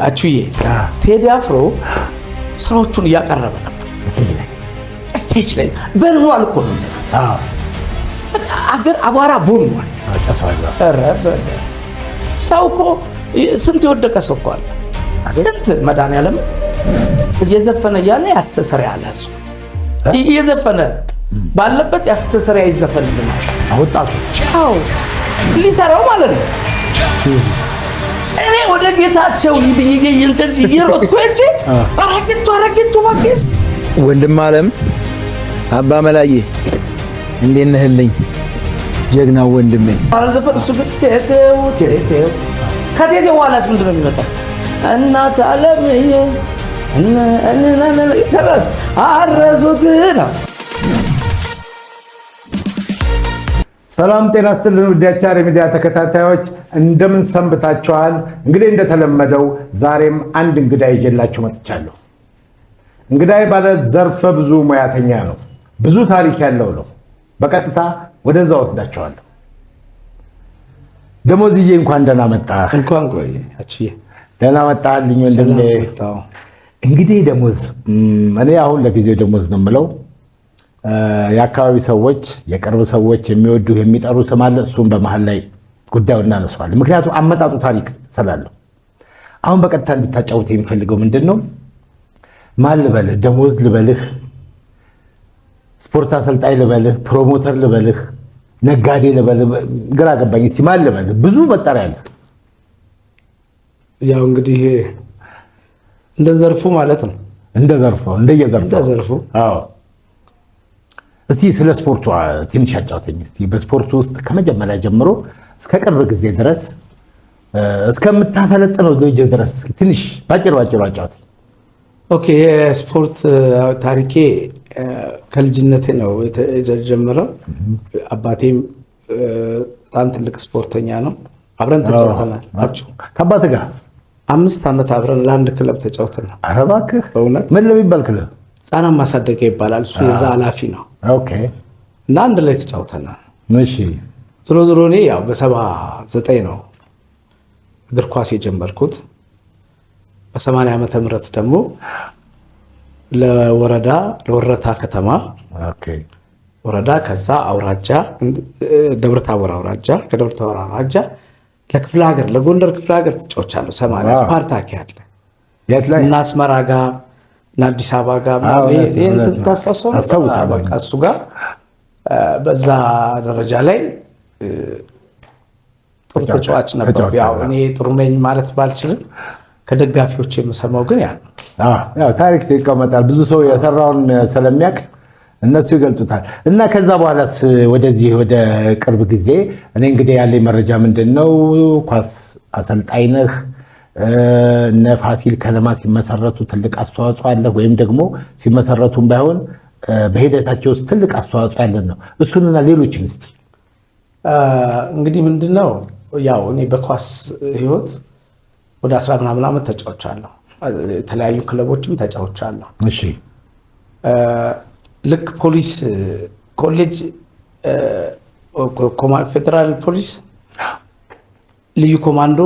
አቹዬ ቴዲ አፍሮ ስራዎቹን እያቀረበ ነበር ስቴጅ ላይ በንዋል እኮ ነው። አገር አቧራ ቦልሟል። ሰው እኮ ስንት የወደቀ ሰው እኮ አለ። ስንት መድኃኒዓለም እየዘፈነ እያለ ያስተሰረ ያለ ህዝቡ እየዘፈነ ባለበት ያስተሰረ ይዘፈንልናል። ወጣቶች ሊሰራው ማለት ነው። እኔ ወደ ጌታቸው ይብይገኝ እንደዚህ ይሮጥኩ እንጂ አረጋግጡ ባክስ ወንድም ዓለም አባ መላዬ እንዴት ነህልኝ? ጀግናው ወንድሜ አረዘፈን እሱ ቴቴው ከቴቴው ዋላስ ምንድን ነው የሚመጣው? እናት ዓለም ከዛስ አረሱት ነው። ሰላም ጤና ይስጥልን ውድ የአቻሬ ሚዲያ ተከታታዮች እንደምን ሰንብታችኋል? እንግዲህ እንደተለመደው ዛሬም አንድ እንግዳ ይዤላችሁ መጥቻለሁ። እንግዳዬ ባለ ዘርፈ ብዙ ሙያተኛ ነው። ብዙ ታሪክ ያለው ነው። በቀጥታ ወደዛ ወስዳችኋለሁ። ደሞዝዬ እንኳን ደህና መጣህ። እንኳን ቆይ አቺዬ ደህና መጣህልኝ ወንድሜ። እንግዲህ ደሞዝ እኔ አሁን ለጊዜው ደሞዝ ነው የምለው። የአካባቢ ሰዎች የቅርብ ሰዎች የሚወዱ የሚጠሩ ስም አለ። እሱም በመሃል ላይ ጉዳዩን እናነሳዋለን። ምክንያቱም አመጣጡ ታሪክ ስላለው አሁን በቀጥታ እንድታጫውት የሚፈልገው ምንድን ነው? ማን ልበልህ? ደሞዝ ልበልህ? ስፖርት አሰልጣኝ ልበልህ? ፕሮሞተር ልበልህ? ነጋዴ ልበልህ? ግራ ገባኝ። እስኪ ማን ልበልህ? ብዙ መጠሪያ አለ። ያው እንግዲህ እንደ ዘርፉ ማለት ነው። እንደ ዘርፉ አዎ። እስቲ ስለ ስፖርቱ ትንሽ አጫውተኝ እስቲ። በስፖርቱ ውስጥ ከመጀመሪያ ጀምሮ እስከ ቅርብ ጊዜ ድረስ እስከምታሰለጥነው ድርጅት ድረስ ትንሽ ባጭሩ አጫውተኝ። ኦኬ፣ የስፖርት ታሪኬ ከልጅነቴ ነው የተጀመረው። አባቴም በጣም ትልቅ ስፖርተኛ ነው። አብረን ተጫውተናል። ከአባት ጋር 5 ዓመት አብረን ለአንድ ክለብ ተጫውተናል። ኧረ እባክህ! በእውነት ምን ለሚባል ክለብ? ህፃናት ማሳደጊያ ይባላል። እሱ የዛ ኃላፊ ነው። ኦኬ። እና አንድ ላይ ተጫውተናል። እሺ። ዞሮ እኔ ያው በ79 ነው እግር ኳስ የጀመርኩት። በ80 ዓመተ ምህረት ደግሞ ለወረታ ከተማ ወረዳ፣ ከዛ አውራጃ ደብረታቦር አውራጃ፣ ከደብረታቦር አውራጃ ለክፍለ ሀገር ለጎንደር ክፍለ ሀገር ተጫውቻለሁ። 80 ስፓርታኪ አለ እና አስመራ ጋር እና አዲስ አበባ ጋር ታስታውሰው? በቃ እሱ ጋር በዛ ደረጃ ላይ ጥሩ ተጫዋች ነበር። ያው እኔ ጥሩ ነኝ ማለት ባልችልም ከደጋፊዎች የምሰማው ግን ያው ታሪክ ይቀመጣል። ብዙ ሰው የሰራውን ስለሚያውቅ እነሱ ይገልጹታል። እና ከዛ በኋላ ወደዚህ ወደ ቅርብ ጊዜ እኔ እንግዲህ ያለኝ መረጃ ምንድነው ኳስ አሰልጣኝ ነህ። እነ ፋሲል ከነማ ሲመሰረቱ ትልቅ አስተዋጽኦ አለ፣ ወይም ደግሞ ሲመሰረቱም ባይሆን በሂደታቸው ውስጥ ትልቅ አስተዋጽኦ ያለን ነው። እሱንና ሌሎችን እስቲ እንግዲህ ምንድነው ያው እኔ በኳስ ህይወት ወደ 10 ምናምን ዓመት ተጫውቻለሁ። የተለያዩ ክለቦችም ተጫውቻለሁ። እሺ። ልክ ፖሊስ ኮሌጅ ፌደራል ፖሊስ ልዩ ኮማንዶ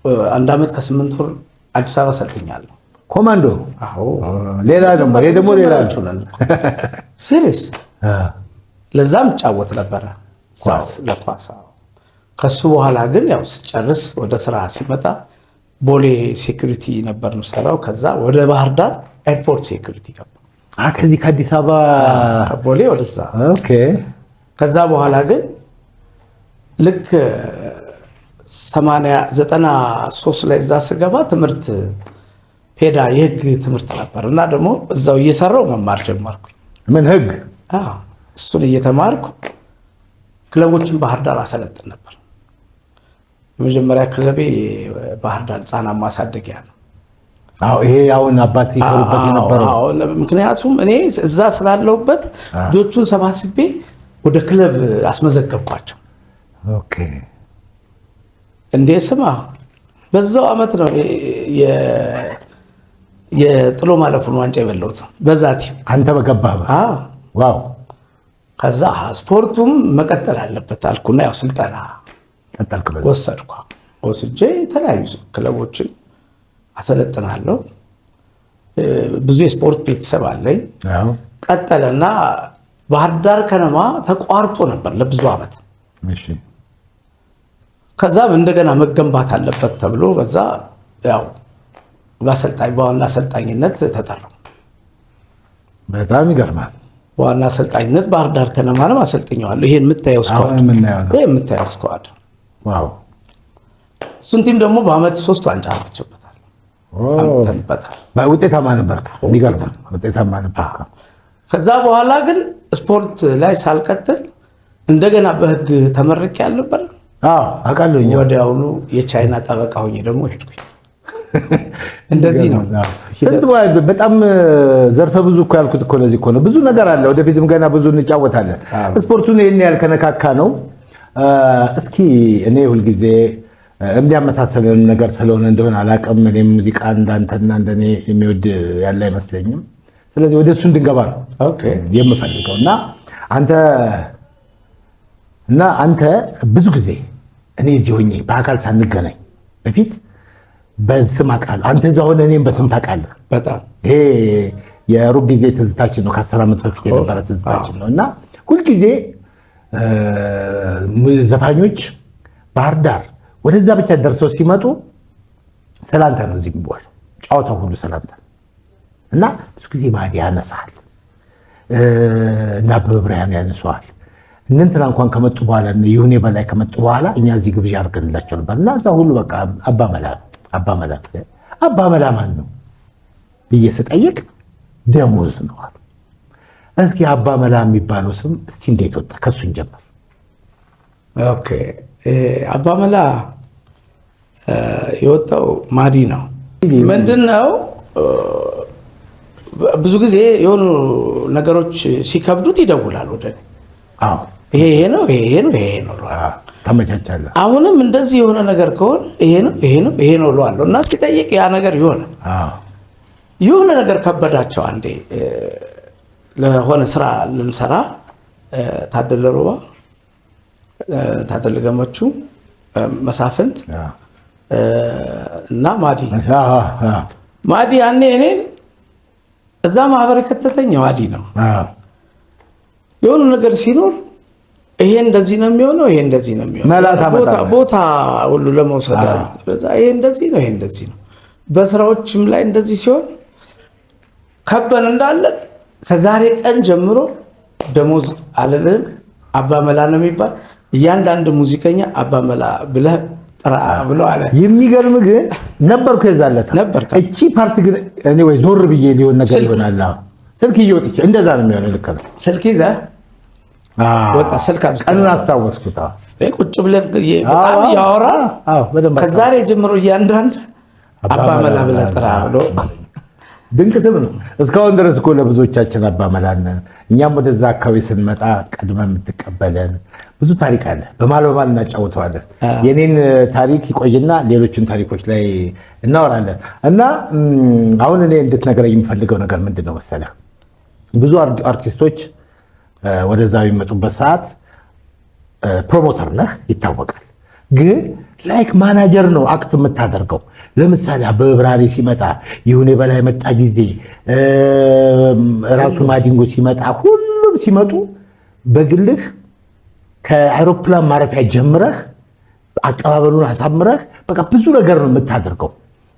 1 ዓመት ከ8 ወር አዲስ አበባ ሰልጥኛለሁ። ኮማንዶ? አዎ። ሌላ ደግሞ ሌላ ሲሪየስ ለዛም ጫወት ነበረ ለኳስ። ከሱ በኋላ ግን ያው ስጨርስ ወደ ስራ ሲመጣ ቦሌ ሴኩሪቲ ነበር የምሰራው። ከዛ ወደ ባህር ዳር ኤርፖርት ሴኩሪቲ ገባ። ከዚህ ከአዲስ አበባ ቦሌ ወደዛ። ኦኬ። ከዛ በኋላ ግን ልክ 93 ላይ እዛ ስገባ ትምህርት ፔዳ የህግ ትምህርት ነበር እና ደግሞ እዛው እየሰራው መማር ጀመርኩኝ። ምን ህግ? እሱን እየተማርኩ ክለቦችን ባህር ዳር አሰለጥን ነበር። የመጀመሪያ ክለቤ ባህር ዳር ህፃናት ማሳደጊያ ነው። ይሄ አሁን አባቴ ይሰሩበት የነበረው። ምክንያቱም እኔ እዛ ስላለሁበት ልጆቹን ሰባስቤ ወደ ክለብ አስመዘገብኳቸው። ኦኬ። እንዴ ስማ፣ በዛው አመት ነው የጥሎ ማለፉን ዋንጫ የበላሁት በዛ ቲም። አንተ በገባህ? ዋው። ከዛ ስፖርቱም መቀጠል አለበት አልኩና ያው ስልጠና ወሰድኩ። ወስጄ የተለያዩ ክለቦችን አሰለጥናለሁ። ብዙ የስፖርት ቤተሰብ አለኝ። ቀጠለና ባህር ዳር ከነማ ተቋርጦ ነበር ለብዙ ዓመት። ከዛም እንደገና መገንባት አለበት ተብሎ በዛ ያው በዋና አሰልጣኝነት ተጠራው። በጣም ይገርማል። በዋና አሰልጣኝነት ባህር ዳር ከነማንም አሰልጥኘዋለሁ። ይሄን የምታየው ስኳድ ዋው! እሱን ቲም ደግሞ በአመት 3 ዋንጫ አግኝቼበታል። ውጤታማ ነበርክ። የሚገርም ውጤታማ ነበርክ። ከዛ በኋላ ግን ስፖርት ላይ ሳልቀጥል እንደገና በህግ ተመርቄ ያልነበር? አውቃለሁ። ወዲያውኑ የቻይና ጠበቃ ሆኜ ደግሞ ሄድኩኝ። እንደዚህ ነው። በጣም ዘርፈ ብዙ እኮ ያልኩት እኮ ለዚህ እኮ ነው። ብዙ ነገር አለ። ወደፊትም ገና ብዙ እንጫወታለን። ስፖርቱን ይህን ያህል ከነካካ ነው። እስኪ እኔ ሁልጊዜ የሚያመሳሰለን ነገር ስለሆነ እንደሆነ አላውቅም። እኔም ሙዚቃ እንዳንተና እንደኔ የሚወድ ያለ አይመስለኝም። ስለዚህ ወደ እሱ እንድንገባ ነው የምፈልገው እና አንተ ብዙ ጊዜ እኔ እዚህ ሆኜ በአካል ሳንገናኝ በፊት በስም አውቃለሁ። አንተ እዛ ሆነህ እኔም በስም ታውቃለህ። በጣም ይሄ የሩብ ጊዜ ትዝታችን ነው። ከ10 ዓመት በፊት የነበረ ትዝታችን ነው እና ሁልጊዜ ዘፋኞች ባህር ዳር ወደዛ ብቻ ደርሰው ሲመጡ ሰላምታ ነው እዚህ የሚባል ጨዋታው ሁሉ ሰላምታ እና ብዙ ጊዜ ማዲ ያነሳል እና በብርሃን ያነሳዋል። እንትና እንኳን ከመጡ በኋላ ይሁኔ በላይ ከመጡ በኋላ እኛ እዚህ ግብዣ አድርገንላቸው ነበር እና እዛ ሁሉ በቃ አባመላ ማን ነው ብዬ ስጠይቅ ደሞዝ ነው አሉ። እስኪ አባመላ የሚባለው ስም እስቲ እንዴት ወጣ? ከሱን ጀምር። ኦኬ አባመላ የወጣው ማዲ ነው። ምንድነው ብዙ ጊዜ የሆኑ ነገሮች ሲከብዱት ይደውላል ወደ እኔ። ይሄ ነው ተመቻቻለህ። አሁንም እንደዚህ የሆነ ነገር ከሆነ ይሄ ነው እለዋለሁ እና ሲጠይቅ ያ ነገር የሆነ ነገር ከበዳቸው። አንዴ ለሆነ ስራ ልንሰራ ታደለ ሮባ፣ ታደለ ገመቹ፣ መሳፍንት እና ማዲ ያኔ እኔን እዛ ማህበር ከተተኝ ማዲ ነው። የሆነ ነገር ሲኖር ይሄ እንደዚህ ነው የሚሆነው፣ ይሄ እንደዚህ ነው የሚሆነው፣ ቦታ ሁሉ ለመውሰድ ይሄ እንደዚህ ነው፣ ይሄ እንደዚህ ነው። በስራዎችም ላይ እንደዚህ ሲሆን ከበን እንዳለን ከዛሬ ቀን ጀምሮ ደሞዝ አለልህም አባመላ ነው የሚባል እያንዳንዱ ሙዚቀኛ አባመላ ብለህ ጥራ ብሎ አለ። የሚገርም ግን ነበርኩ የዛለታ እቺ ፓርቲ ግን እኔ ወይ ዞር ብዬ ሊሆን ነገር ይሆናል። ስልክ ይወጥች እንደዛ ነው የሚሆነው። ልክ ነው። ስልክ ይዘህ ወጣ። ስልክ ቀኑን አስታወስኩት። ቁጭ ብለን በጣም ያወራል። ከዛሬ ጀምሮ እያንዳንዱ አባመላ ብለህ ጥራ ብሎ ድንቅ ስም ነው። እስካሁን ድረስ እኮ ለብዙዎቻችን አባመላ ነን። እኛም ወደዛ አካባቢ ስንመጣ ቀድመ የምትቀበለን ብዙ ታሪክ አለ። በማል እናጫውተዋለን። የኔን ታሪክ ይቆይና ሌሎችን ታሪኮች ላይ እናወራለን። እና አሁን እኔ እንድትነግረኝ የምፈልገው ነገር ምንድን ነው መሰለህ? ብዙ አርቲስቶች ወደዛ የሚመጡበት ሰዓት ፕሮሞተር ነህ ይታወቃል፣ ግን ላይክ ማናጀር ነው አክት የምታደርገው። ለምሳሌ አበበ ብርሃኔ ሲመጣ፣ ይሁኔ በላይ መጣ ጊዜ፣ ራሱ ማዲንጎ ሲመጣ፣ ሁሉም ሲመጡ በግልህ ከአይሮፕላን ማረፊያ ጀምረህ አቀባበሉን አሳምረህ በቃ ብዙ ነገር ነው የምታደርገው።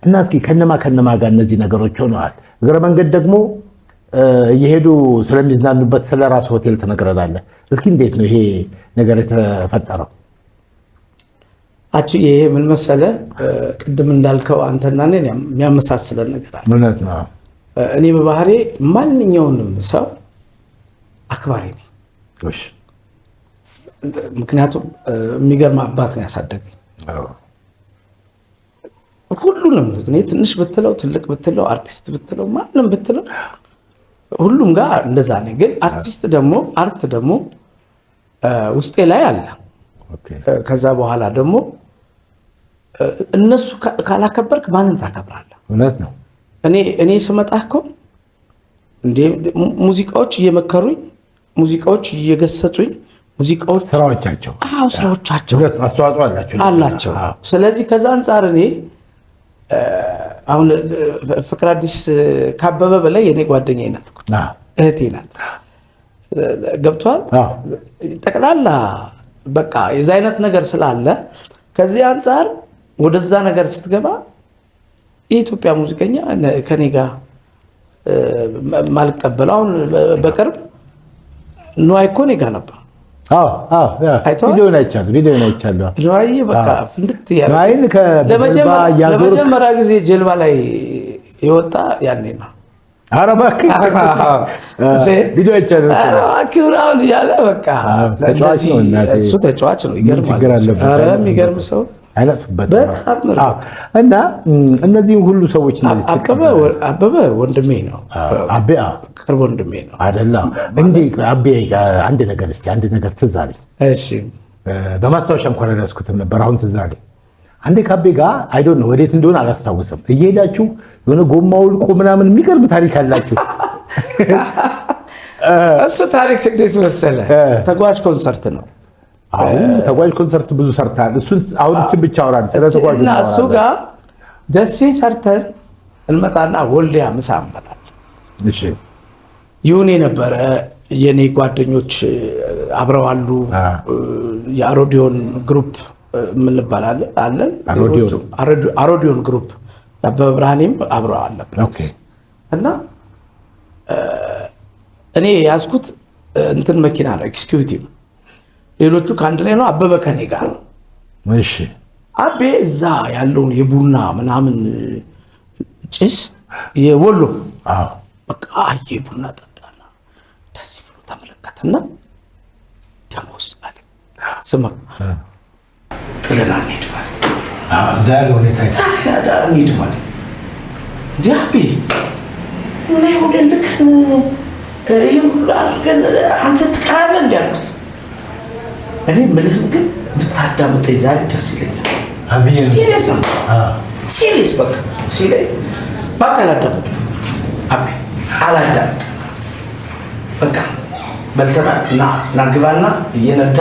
እና እስኪ ከነማ ጋር እነዚህ ነገሮች ሆነዋል። እግረ መንገድ ደግሞ እየሄዱ ስለሚዝናኑበት ስለ ራሱ ሆቴል ትነግረናለህ። እስኪ እንዴት ነው ይሄ ነገር የተፈጠረው? ይሄ ምን መሰለህ፣ ቅድም እንዳልከው አንተና እኔን የሚያመሳስለን ነገር አለ። እውነት ነው። እኔ በባህሬ ማንኛውንም ሰው አክባሪ ነኝ። ምክንያቱም የሚገርም አባት ነው ያሳደገኝ። ሁሉንም እኔ ትንሽ ብትለው ትልቅ ብትለው አርቲስት ብትለው ማንም ብትለው ሁሉም ጋር እንደዛ ነኝ። ግን አርት ደግሞ ውስጤ ላይ አለ። ከዛ በኋላ ደግሞ እነሱ ካላከበርክ ማንን ታከብራለህ? እውነት ነው። እኔ ስመጣ እኮ እንደ ሙዚቃዎች እየመከሩኝ፣ ሙዚቃዎች እየገሰጹኝ፣ ሙዚቃዎች ስራዎቻቸው ስራዎቻቸው አስተዋጽኦ አላቸው። ስለዚህ ከዛ አንጻር እኔ አሁን ፍቅር አዲስ ካበበ በላይ የኔ ጓደኛዬ ናት፣ እህቴ ናት። ገብቷል። ጠቅላላ በቃ የዛ አይነት ነገር ስላለ ከዚህ አንጻር ወደዛ ነገር ስትገባ የኢትዮጵያ ሙዚቀኛ ከኔ ጋር ማልቀበለው አሁን በቅርብ ነዋይ እኮ እኔ ጋር ነበር። ቪዲዮን አይቻለሁ። ነዋይ በቃ ፍንድት ያለ ለመጀመሪያ ጊዜ ጀልባ ላይ የወጣ ያኔ ነው። ኧረ እባክህ ቪዲዮ አይቻለሁ። አሁን እያለ በቃ እሱ ተጫዋች ነው። የሚገርም ሰው እና እነዚህም ሁሉ ሰዎች አበበ ወንድሜ ነው፣ ቅርብ ወንድሜ ነው አይደለ? እንዲህ አቤ አንድ ነገር ትዝ አለኝ። በማስታወሻ እንኳን አልያዝኩትም ነበር፣ አሁን ትዝ አለኝ። አንዴ ከአቤ ጋር አይ ዶንት ኖ ወዴት እንደሆነ አላስታውስም፣ እየሄዳችሁ የሆነ ጎማ ውልቆ ምናምን የሚገርም ታሪክ አላችሁ። እሱ ታሪክ እንዴት መሰለህ? ተጓዥ ኮንሰርት ነው። ተጓዥ ኮንሰርት ብዙ ሰርተሃል። እሱን አሁን ብቻ አውራን ስለ ተጓዥ እና እሱ ጋር ደሴ ሰርተን እንመጣና ወልዲያ ምሳ እንበላለን። እሺ ይሁን የነበረ የኔ ጓደኞች አብረው አሉ። የአሮዲዮን ግሩፕ የምንባላለን አለን። አሮዲዮን ግሩፕ አበበ ብርሃኔም አብረው አለበት እና እኔ ያዝኩት እንትን መኪና ነው ኤክስኪዩቲቭ፣ ሌሎቹ ከአንድ ላይ ነው። አበበ ከኔ ጋር ነው። እሺ አቤ እዛ ያለውን የቡና ምናምን ጭስ የወሎ በቃ አየ ቡና ጠጣና ደስ ብሎ ተመለከተና ደሞዝ አለ ስማ ጥለና እንሂድ ማለት ዛሬ ሁኔታ እንሂድ ማለት እንዲህ አቤ እና ይሁንልከን ይህ ሁሉ አድርገን አንተ ትቀራለህ እንዲህ አልኩት። እኔ የምልህን ግን ብታዳምጠኝ ዛሬ ደስ ይለኛል። ሲሪየስ ነው ሲሪየስ በቃ ሲለኝ በቃ አላዳምጥም አቤ አላዳምጥ በቃ በልተና እና ግባና እየነዳ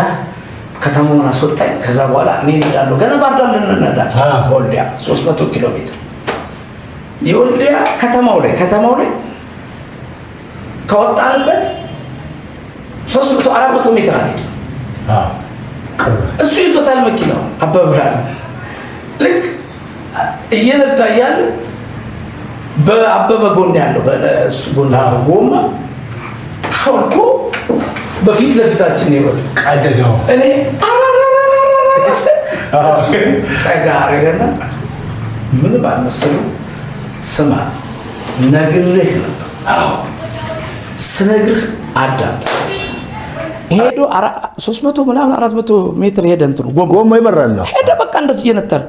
ከተማውን አስወጣኝ። ከዛ በኋላ እኔ እነዳለሁ። ገና ባህር ዳር ልንነዳ ወልዲያ 300 ኪሎ ሜትር የወልዲያ ከተማው ላይ ከወጣንበት 300-400 ሜትር አለ። እሱ ይዞታል መኪናው አበበ ብርሃኔ። ልክ እየነዳ እያለ በአበበ ጎን ያለው በእሱ ጎን ያለው ጎማ ሾልኮ በፊት ለፊታችን ይወጣ ቀደደው። እኔ ጠጋ አደረገና ምን ባልመሰለው ስማ ነግሬህ ነበር። ስነግርህ አዳምጥ። ሄዶ 300 ምናምን 400 ሜትር ሄደ። እንትኑ ጎማ ይመራል ነው ሄደ። በቃ እንደዚህ እየነጠረ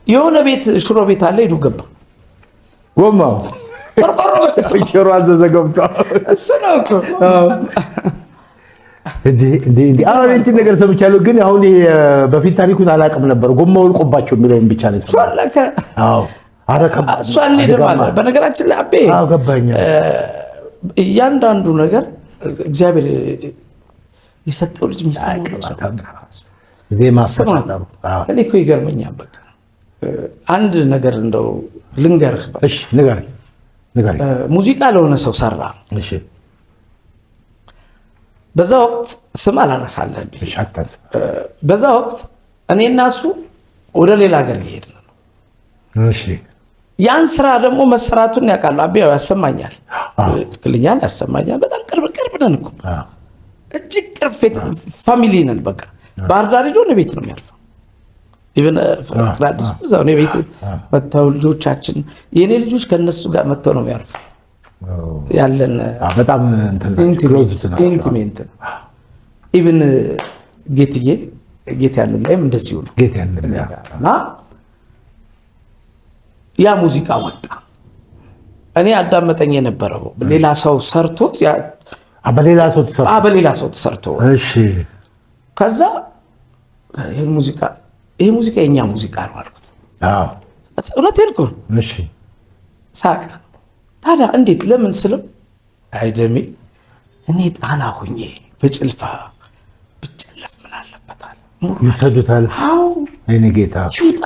የሆነ ቤት ሽሮ ቤት አለ። ሄዶ ገባ ጎማው ሽሮ አዘዘ ገብቶ እሱ ነው እኮ እንዴ አሁን እንጂ ነገር ሰምቻለሁ፣ ግን አሁን በፊት ታሪኩን አላውቅም ነበር። ጎማው ወልቆባቸው የሚለውን ብቻ ነው ሷለከ። አዎ አረከ እሷን ይደማል። በነገራችን ላይ አቤ ገባኝ። እያንዳንዱ ነገር እግዚአብሔር የሰጠው ልጅ የሚሰማው ዜማ ፈጣሩ እኔ እኮ ይገርመኛል። በቃ አንድ ነገር እንደው ልንገርህ። እሺ ንገረኝ። ሙዚቃ ለሆነ ሰው ሰራ። እሺ በዛ ወቅት ስም አላነሳለህም። እሺ አታንስ። በዛ ወቅት እኔና እሱ ወደ ሌላ ሀገር እየሄድን ነው። እሺ ያን ስራ ደግሞ መሰራቱን ያውቃሉ። አብያው ያሰማኛል፣ ትክክለኛል ያሰማኛል። በጣም ቅርብ ነን እኮ እጅግ ቅርብ ፋሚሊ ነን። በቃ ባህር ዳር ሄዶ ቤት ነው የሚያርፈው። ኢቨን ፍራዲስ እዛው ነው ቤት መተው ልጆቻችን የኔ ልጆች ከነሱ ጋር መተው ነው የሚያርፉት። ያለን በጣም ኢንቲሜንት ነው። ኢቨን ጌት ያንን ላይም እንደዚሁ ነው። ጌት ያንን እና ያ ሙዚቃ ወጣ። እኔ አዳመጠኝ የነበረው ሌላ ሰው ሰርቶት በሌላ ሰው ተሰርቶ እሺ ከዛ ይሄ ሙዚቃ የኛ ሙዚቃ ነው አልኩት። አዎ እውነቴን እኮ እሺ ሳቀ። ታዲያ እንዴት ለምን ስለው አይደሚ እኔ ጣና ሆኜ በጭልፋ ብጨለፍ ምን አለበታል ይሰዱታል። አዎ እኔ ጌታ ይውጣ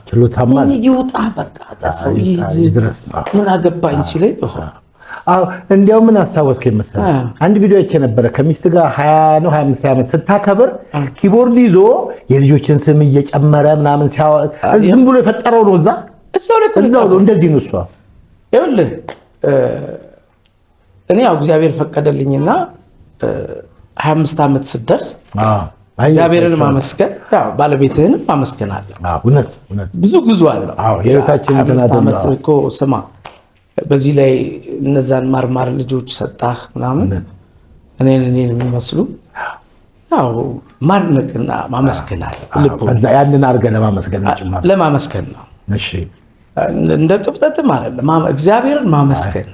ችሎታማ ይውጣ በቃ ሰው ድረስ ምን አገባኝ ሲለኝ እንዲያው ምን አስታወስከኝ መሰለህ? አንድ ቪዲዮ አይቼ ነበረ። ከሚስት ጋር 20 ነው 25 ዓመት ስታከብር ኪቦርድ ይዞ የልጆችን ስም እየጨመረ ምናምን ዝም ብሎ የፈጠረው ነው። እዛው ነው እንደዚህ ነው። እሷ ይኸውልህ እኔ ያው እግዚአብሔር ፈቀደልኝና 25 ዓመት ስትደርስ እግዚአብሔርን ማመስገን ያው ባለቤትህንም ማመስገን አለ። እውነት ብዙ ጉዞ አለ። የህይወታችን 25 ዓመት እኮ ስማ በዚህ ላይ እነዛን ማርማር ልጆች ሰጣህ ምናምን እኔን የሚመስሉ ያው ማድነቅና ማመስገን አለ። ያንን አድርገህ ለማመስገን ነው። እሺ እንደ ቅብጠትም አይደለም እግዚአብሔርን ማመስገን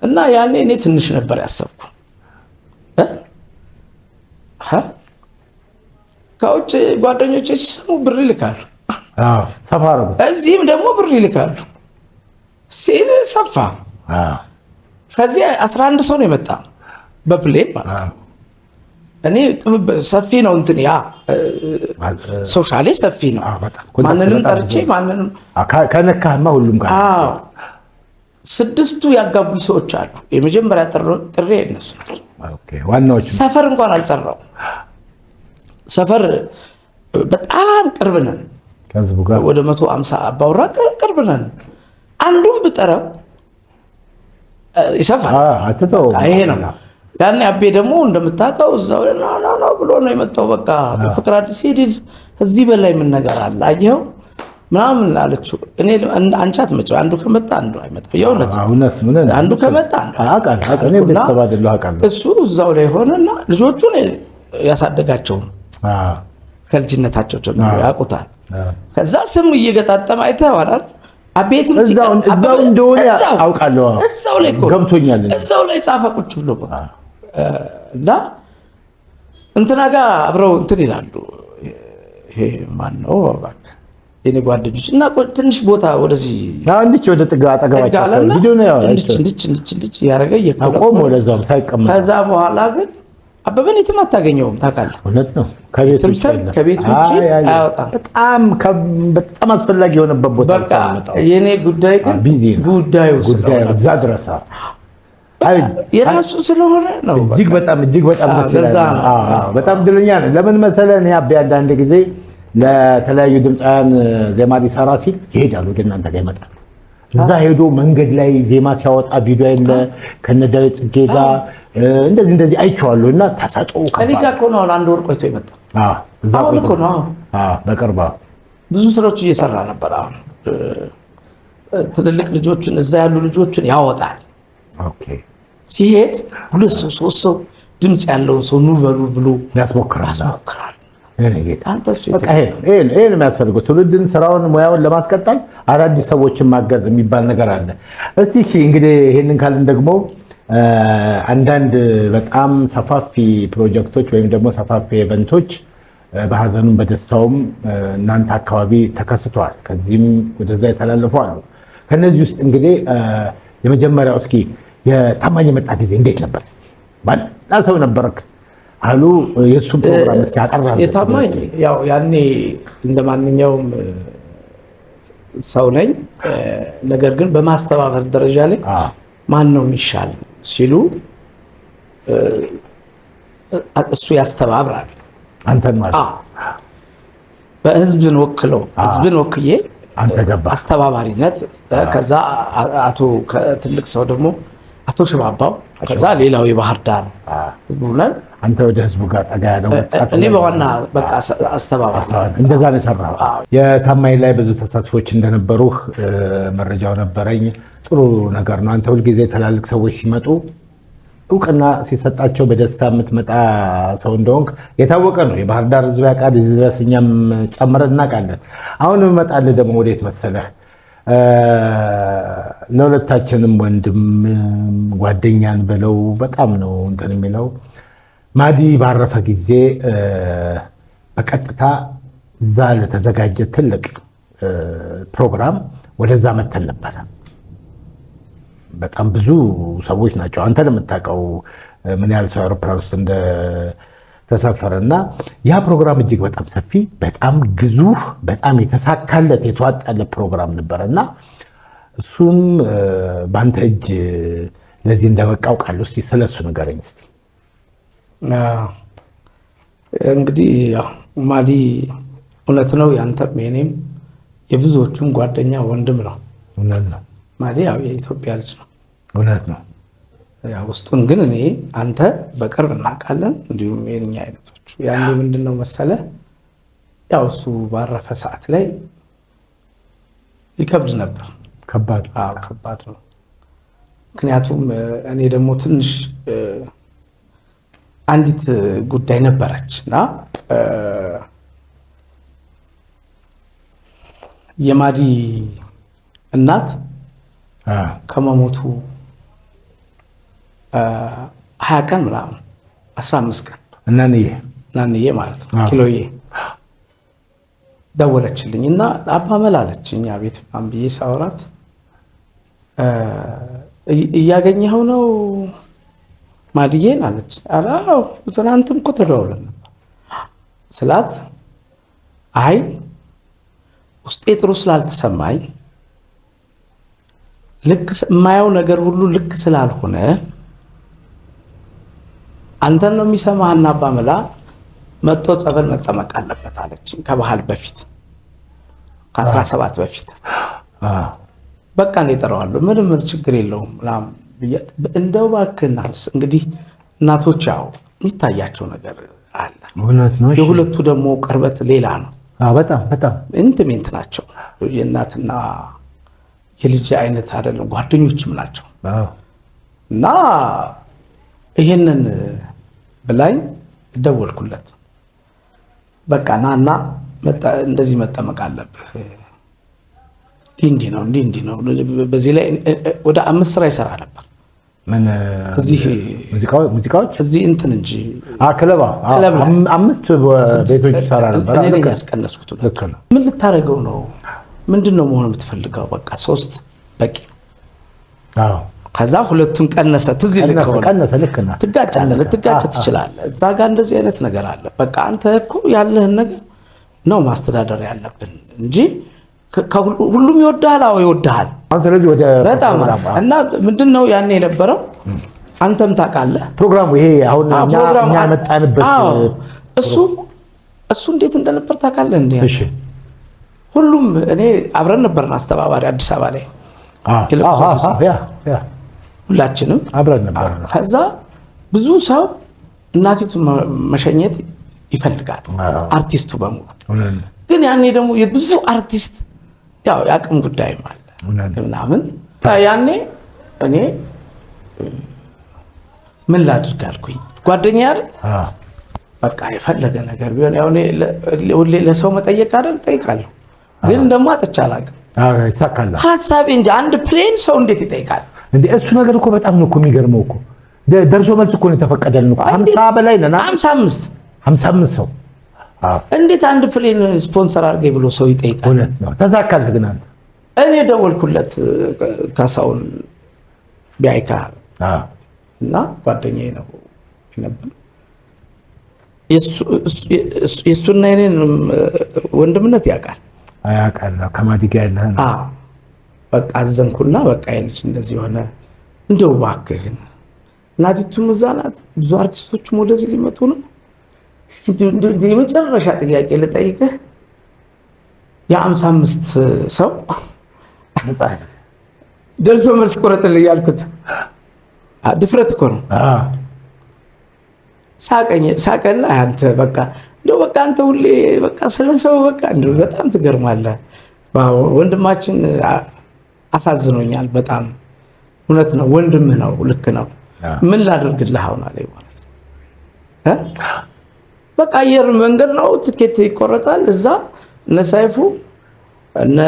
እና ያኔ እኔ ትንሽ ነበር ያሰብኩ ከውጭ ጓደኞቼ ሲሰሙ ብር ይልካሉ። እዚህም ደግሞ ብር ይልካሉ ሲል ሰፋ። ከዚህ 11 ሰው ነው የመጣ በፕሌን ማለት እኔ ሰፊ ነው እንትን ያ ሶሻሊ ሰፊ ነው። ማንንም ጠርቼ ማንንም ከነካህማ ሁሉም ጋር 6ቱ ያጋቡኝ ሰዎች አሉ። የመጀመሪያ ጥሬ እነሱ ዋናዎች ሰፈር እንኳን አልጠራው። ሰፈር በጣም ቅርብ ነን ከህዝቡ ጋር ወደ 150 አባወራ ቅርብ ነን። አንዱን ብጠራው ይሰፋል። ይሄ ነው ያኔ አቤ ደግሞ እንደምታውቀው እዛው ነው ብሎ ነው የመጣው። በቃ ፍቅር አዲስ ሄድ እዚህ በላይ ምን ነገር አለ አየኸው ምናምን አለችው። እኔ አንቺ አትመጪው አንዱ ከመጣ አንዱ አይመጣም። የእውነት አንዱ ከመጣ አንዱ እሱ እዛው ላይ ሆነና ልጆቹን ያሳደጋቸው ከልጅነታቸው ጀምሮ ያውቁታል። ከዛ ስም እየገጣጠመ አይተኸዋል። አቤትም እዛው እንደሆነ አውቃለሁ። እዛው ላይ ገብቶኛል። እዛው ላይ ጻፈ ቁጭ ብሎ እና እንትና ጋር አብረው እንትን ይላሉ። ይሄ ማን ነው እባክህ የኔ ጓደኞች እና ትንሽ ቦታ ወደዚህ እንድች ወደ ጥጋ አጠገባቸው ቪዲዮ ነው ያው እንድች ያረገ የቆም ወደዛው ሳይቀመጥ ከዛ በኋላ ግን አበበን የትም አታገኘውም። ታውቃለህ እውነት ነው። ከቤት ውጪ አይወጣም። በጣም አስፈላጊ የሆነበት ቦታ በቃ የኔ ጉዳይ ግን ጉዳዩ እዛ ድረስ የራሱ ስለሆነ ነው። እጅግ በጣም ደስ ይላል። በጣም ድለኛ ነህ። ለምን መሰለህ እኔ አቤ አንዳንድ ጊዜ ለተለያዩ ድምፃውያን ዜማ ሊሰራ ሲል ይሄዳል፣ ወደ እናንተ ጋር ይመጣል። እዛ ሄዶ መንገድ ላይ ዜማ ሲያወጣ ቪዲዮ የለ ከነዳዊት ጽጌ ጋር እንደዚህ አይቼዋለሁ። እና ተሰጥኦ እኔ ጋር እኮ ነው አንድ ወር ቆይቶ የመጣ። አሁን እኮ ነው በቅርብ ብዙ ስራዎች እየሰራ ነበር። አሁን ትልልቅ ልጆችን እዛ ያሉ ልጆችን ያወጣል። ሲሄድ 2 ሰው 3 ሰው ድምፅ ያለውን ሰው ኑ በሉ ብሎ ያስሞክራል። ይሄን የሚያስፈልገው ትውልድን ስራውን ሙያውን ለማስቀጠል አዳዲስ ሰዎችን ማገዝ የሚባል ነገር አለ። እስቲ እንግዲህ ይሄንን ካልን ደግሞ አንዳንድ በጣም ሰፋፊ ፕሮጀክቶች ወይም ደግሞ ሰፋፊ ኢቨንቶች በሀዘኑም በደስታውም እናንተ አካባቢ ተከስተዋል። ከዚህም ወደዛ የተላለፉ አሉ። ከነዚህ ውስጥ እንግዲህ የመጀመሪያው እስኪ የታማኝ የመጣ ጊዜ እንዴት ነበር? እስቲ ባና ሰው ነበርክ አሉ የሱን ፕሮግራም እስኪ አቀርባ። የታማኝ ያው ያኔ እንደማንኛውም ሰው ነኝ። ነገር ግን በማስተባበር ደረጃ ላይ ማን ነው የሚሻል ሲሉ እሱ ያስተባብራል። አንተን ማለት በህዝብን ወክለው ህዝብን ወክዬ አንተ ገባ አስተባባሪነት። ከዛ አቶ ትልቅ ሰው ደግሞ አቶ ሽባባው፣ ከዛ ሌላው የባህር ዳር ህዝቡ ነን። አንተ ወደ ህዝቡ ጋር ጠጋ ያለው እኔ በዋና በቃ አስተባባሪ እንደዛ ነው የሰራው። የታማኝ ላይ ብዙ ተሳትፎች እንደነበሩ መረጃው ነበረኝ። ጥሩ ነገር ነው። አንተ ሁልጊዜ ትላልቅ ሰዎች ሲመጡ እውቅና ሲሰጣቸው በደስታ የምትመጣ ሰው እንደሆንክ የታወቀ ነው። የባህር ዳር ህዝብ ያውቃል። እዚህ ድረስ እኛም ጨምረን እናውቃለን። አሁን እመጣልህ ደግሞ ወዴት መሰለህ? ለሁለታችንም ወንድም ጓደኛን ብለው በጣም ነው እንትን የሚለው ማዲ ባረፈ ጊዜ በቀጥታ እዛ ለተዘጋጀ ትልቅ ፕሮግራም ወደዛ መተን ነበረ። በጣም ብዙ ሰዎች ናቸው። አንተ ለምታውቀው ምን ያህል ሰው አውሮፕላን ውስጥ ተሰፈረና ያ ፕሮግራም እጅግ በጣም ሰፊ፣ በጣም ግዙፍ፣ በጣም የተሳካለት የተዋጣለት ፕሮግራም ነበርና እሱም በአንተ እጅ ለዚህ እንደበቃው ቃል እስቲ ስለሱ ንገረኝ እስቲ። እንግዲህ ማዲ እውነት ነው ያንተም የኔም የብዙዎቹም ጓደኛ ወንድም ነው። እውነት ነው። ማዲ ያው የኢትዮጵያ ልጅ ነው። እውነት ነው። ያው ውስጡን ግን እኔ አንተ በቅርብ እናውቃለን፣ እንዲሁም የኛ አይነቶች ያኔ ምንድነው መሰለ ያው እሱ ባረፈ ሰዓት ላይ ይከብድ ነበር። ከባድ ነው። ምክንያቱም እኔ ደግሞ ትንሽ አንዲት ጉዳይ ነበረችና የማዲ እናት ከመሞቱ 20 ቀን ምናምን 15 ቀን እናንዬ ማለት ነው ኪሎዬ ደወለችልኝ እና አባ መላለች እኛ ቤት አንብዬ ሳወራት እያገኘኸው ነው ማዲዬን አለች። አላው ትናንትም እኮ ተደዋውለን ነበር ስላት አይ ውስጤ ጥሩ ስላልተሰማኝ ልክ የማየው ነገር ሁሉ ልክ ስላልሆነ አንተን ነው የሚሰማህና አባ መላ መጥቶ ጸበል መጠመቅ አለበት አለች። ከባህል በፊት ከ17 በፊት በቃ እኔ እጠራዋለሁ ምንም ችግር የለውም እንደው እባክህና እንግዲህ እናቶች ያው የሚታያቸው ነገር አለ። የሁለቱ ደግሞ ቅርበት ሌላ ነው። በጣም ኢንቲሜት ናቸው። የእናትና የልጅ አይነት አይደለም፣ ጓደኞችም ናቸው። እና ይሄንን ብላኝ ደወልኩለት። በቃ ናና እንደዚህ መጠመቅ አለብህ እንዲህ ነው። በዚህ ላይ ወደ 5 ስራ ይሰራ ነበር። ምን እዚህ ሙዚቃዎች እዚህ እንትን እንጂ ክለባ 5 ቤቶች ይሰራ ነበር። እኔ ያስቀነስኩት ምን ልታረገው ነው? ምንድነው መሆን የምትፈልገው? በቃ 3 በቂ ነው። ከዛ 2ቱን ቀነሰ። ትዝ ይልከው ቀነሰ። ልክ ነህ። ትጋጫለህ፣ ልትጋጭ ትችላለህ። እዛ ጋር እንደዚህ አይነት ነገር አለ። በቃ አንተ እኮ ያለህን ነገር ነው ማስተዳደር ያለብን እንጂ ሁሉም ይወዳል። ይወዳል። አንተ ስለዚህ ወደ በጣም እና ምንድነው ያኔ የነበረው አንተም ታውቃለህ ፕሮግራሙ ይሄ አሁን እኛ መጣንበት እሱ እንዴት እንደነበር ታውቃለህ እንዴ? እሺ ሁሉም እኔ አብረን ነበርን አስተባባሪ አዲስ አበባ ላይ ሁላችንም አብረን ነበር። ከዛ ብዙ ሰው እናቲቱን መሸኘት ይፈልጋል አርቲስቱ በሙሉ። ግን ያኔ ደግሞ የብዙ አርቲስት ያው የአቅም ጉዳይ ማለት ምናምን ያኔ እኔ ምን ላድርግ አልኩኝ። ጓደኛ አይደል በቃ የፈለገ ነገር ቢሆን ያው እኔ ለሰው መጠየቅ አይደል ጠይቃለሁ። ግን ደግሞ አጥቻ አላውቅም። ይሳካል ሐሳብ እንጂ አንድ ፕሌን ሰው እንዴት ይጠይቃል እንዴ? እሱ ነገር እኮ በጣም ነው እኮ የሚገርመው እኮ ደርሶ መልስ እኮ ነው የተፈቀደልን እኮ 50 በላይ ነና 55 ሰው እንዴት አንድ ፕሌን ስፖንሰር አድርገኝ ብሎ ሰው ይጠይቃል? እውነት ነው። ተሳካልህ ግን አንተ? እኔ ደወልኩለት ካሳውን ቢያይካ እና ጓደኛዬ ነው ነበር የሱና የኔን ወንድምነት ያውቃል። ከማዲ ጋር ያለህ በቃ አዘንኩና በቃ ይልሽ እንደዚህ ሆነ። እንደው እባክህን እናቲቱም እዛ ናት፣ ብዙ አርቲስቶችም ወደዚህ ሊመጡ ነው። የመጨረሻ ጥያቄ ልጠይቅህ፣ የ55 ሰው ደርሶ መልስ ቆረጥልኝ ያልኩት ድፍረት እኮ ነው። ሳቀና አንተ በቃ እንደው በቃ አንተ ሁሌ በቃ ስለሰው በቃ እንደው በጣም ትገርማለህ። ወንድማችን አሳዝኖኛል በጣም። እውነት ነው፣ ወንድምህ ነው፣ ልክ ነው። ምን ላድርግልህ አሁን አለኝ ማለት ነው። በቃ አየር መንገድ ነው፣ ትኬት ይቆረጣል። እዛ እነ ሳይፉ እነ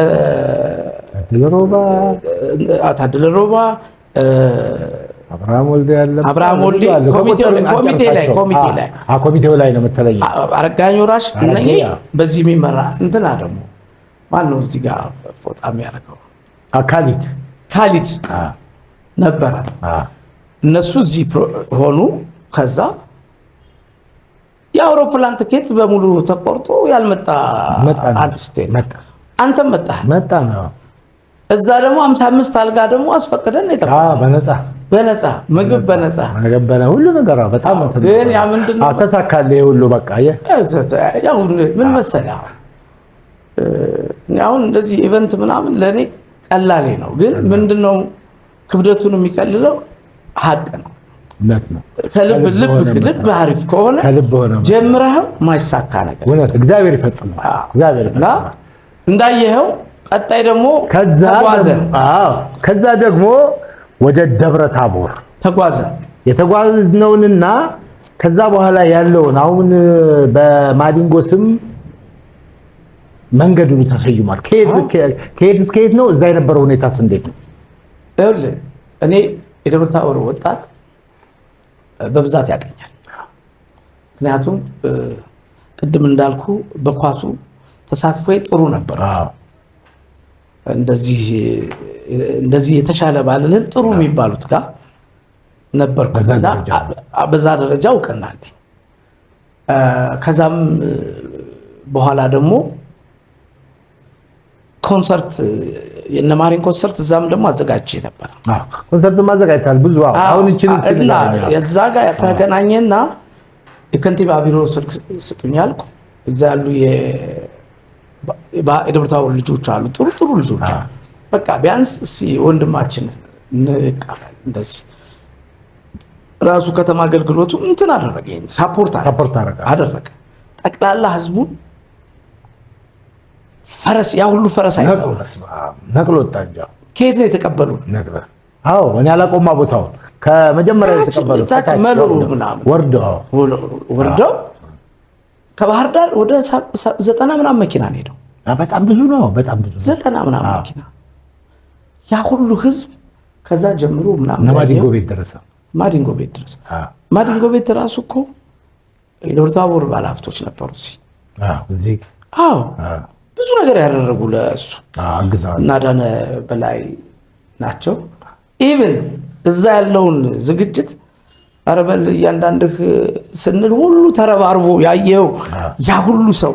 ታደለ ሮባ አብርሃም ወልዴ ኮሚቴው ላይ ነው መተለኝ አረጋኝ ወራሽ እነኚህ በዚህ የሚመራ እንትና ደግሞ ማነው እዚህ ጋር ፎጣ የሚያደርገው ካሊድ ነበረ። እነሱ እዚህ ሆኑ። ከዛ የአውሮፕላን ትኬት በሙሉ ተቆርጦ ያልመጣ አርቲስት መጣ። አንተም መጣ ነው። እዛ ደግሞ 55 አልጋ ደግሞ አስፈቅደን በነፃ ምግብ በነፃ ሁሉ ነገር በጣም ግን ያ ምንድነው ተሳካለ ሁሉ በቃ ያው ምን መሰለህ አሁን እንደዚህ ኢቨንት ምናምን ለኔ ቀላሌ ነው። ግን ምንድነው ክብደቱን የሚቀልለው ሀቅ ነው። ከልብ አሪፍ ከሆነ ጀምረህ ማይሳካ ነገር እውነት እግዚአብሔር ይፈጽማል። እንዳየኸው ቀጣይ ደግሞ ከዛ ደግሞ ወደ ደብረ ታቦር ተጓዘ። የተጓዝነውንና ከዛ በኋላ ያለውን አሁን በማዲንጎ ስም መንገዱ ተሰይሟል። ከየት እስከ የት ነው? እዛ የነበረው ሁኔታስ እንዴት ነው? እኔ የደብረ ታቦር ወጣት በብዛት ያቀኛል። ምክንያቱም ቅድም እንዳልኩ በኳሱ ተሳትፎ ጥሩ ነበር። እንደዚህ የተሻለ ባልልም ጥሩ የሚባሉት ጋር ነበርኩና በዛ ደረጃ እውቅና አለኝ። ከዛም በኋላ ደግሞ ኮንሰርት የነማሪን ኮንሰርት እዛም ደግሞ አዘጋጅቼ ነበር። ኮንሰርት ማዘጋጅታል ብዙ አሁን እና የዛ ጋር ተገናኘና የከንቲባ ቢሮ ስልክ ስጡኝ አልኩ። እዛ ያሉ የደብረ ታቦር ልጆች አሉ፣ ጥሩ ልጆች። በቃ ቢያንስ ወንድማችን እንቀበል እንደዚህ ራሱ ከተማ አገልግሎቱ እንትን አደረገኝ፣ ሳፖርት አደረገ። ጠቅላላ ህዝቡን ፈረስ ያ ሁሉ ፈረስ ነቅሎ ወጣ እንጂ ከየት ነው የተቀበሉ? እኔ አላቆማ ቦታውን ከመጀመሪያ የተቀበሉ መኖሩ ምናምን ወርደው ከባህር ዳር ወደ 90 ምናምን መኪና ነው ሄደው። በጣም ብዙ ነው። 90 ምናምን መኪና ያ ሁሉ ህዝብ ከዛ ጀምሮ ምናምን ማዲንጎ ቤት ደረሰ። ማዲንጎ ቤት ራሱ እኮ የደብረ ታቦር ባለሀብቶች ነበሩ እዚህ። ብዙ ነገር ያደረጉ ለእሱ እና ዳነ በላይ ናቸው። ኢቭን እዛ ያለውን ዝግጅት አረበል እያንዳንድህ ስንል ሁሉ ተረባርቦ ያየው ያ ሁሉ ሰው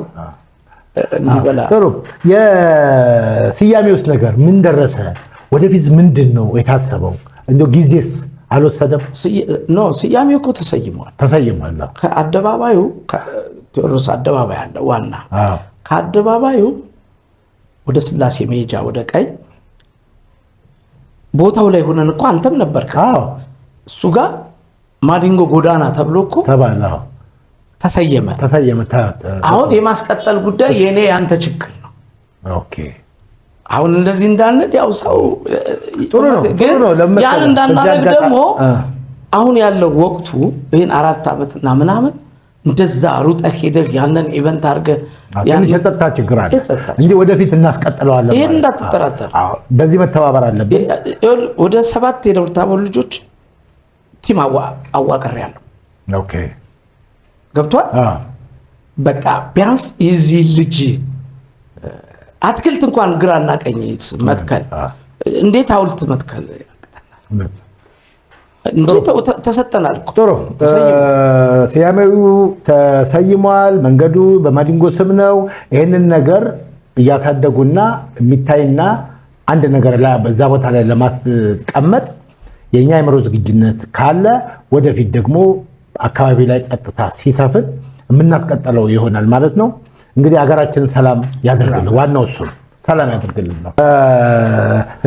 እንዲበላ። ጥሩ የስያሜውስ ነገር ምን ደረሰ? ወደፊት ምንድን ነው የታሰበው? እንደው ጊዜስ አልወሰደም? ስያሜው እኮ ተሰይሟል። ከአደባባዩ ቴዎድሮስ አደባባይ አለ ዋና። ከአደባባዩ ወደ ስላሴ መሄጃ ወደ ቀኝ ቦታው ላይ ሆነን እኮ አንተም ነበርክ። እሱ ጋር ማዲንጎ ጎዳና ተብሎ እኮ ተሰየመ። አሁን የማስቀጠል ጉዳይ የኔ ያንተ ችግር ነው። አሁን እንደዚህ እንዳንል ያው ሰው ጥሩ ነው ያን እንዳናደርግ ደግሞ አሁን ያለው ወቅቱ ይሄን 4 ዓመትና ምናምን እንደዛ ሩጠህ ሄደህ ያንን ኢቨንት አድርገህ ያን የጸጥታ ችግር አለ እንጂ ወደፊት እናስቀጥለዋለን። ይሄን እንዳትጠራጠር፣ በዚህ መተባበር አለብን። ወደ 7 የደብረ ታቦር ልጆች ቲም አዋቅሬያለሁ። ገብቷል። በቃ ቢያንስ የዚህ ልጅ አትክልት እንኳን ግራና ቀኝ መትከል እንዴት ሐውልት መትከል ያቅተናል እንጂ ተሰጠናል እኮ። ጥሩ ስያሜው ተሰይሟል። መንገዱ በማዲንጎ ስም ነው። ይሄንን ነገር እያሳደጉና የሚታይና አንድ ነገር በዛ ቦታ ላይ ለማስቀመጥ የኛ የምሮ ዝግጁነት ካለ ወደፊት ደግሞ አካባቢ ላይ ጸጥታ ሲሰፍን የምናስቀጥለው ይሆናል ማለት ነው። እንግዲህ ሀገራችንን ሰላም ያደርግልን፣ ዋናው እሱ ነው። ሰላም ያደርግልን ነው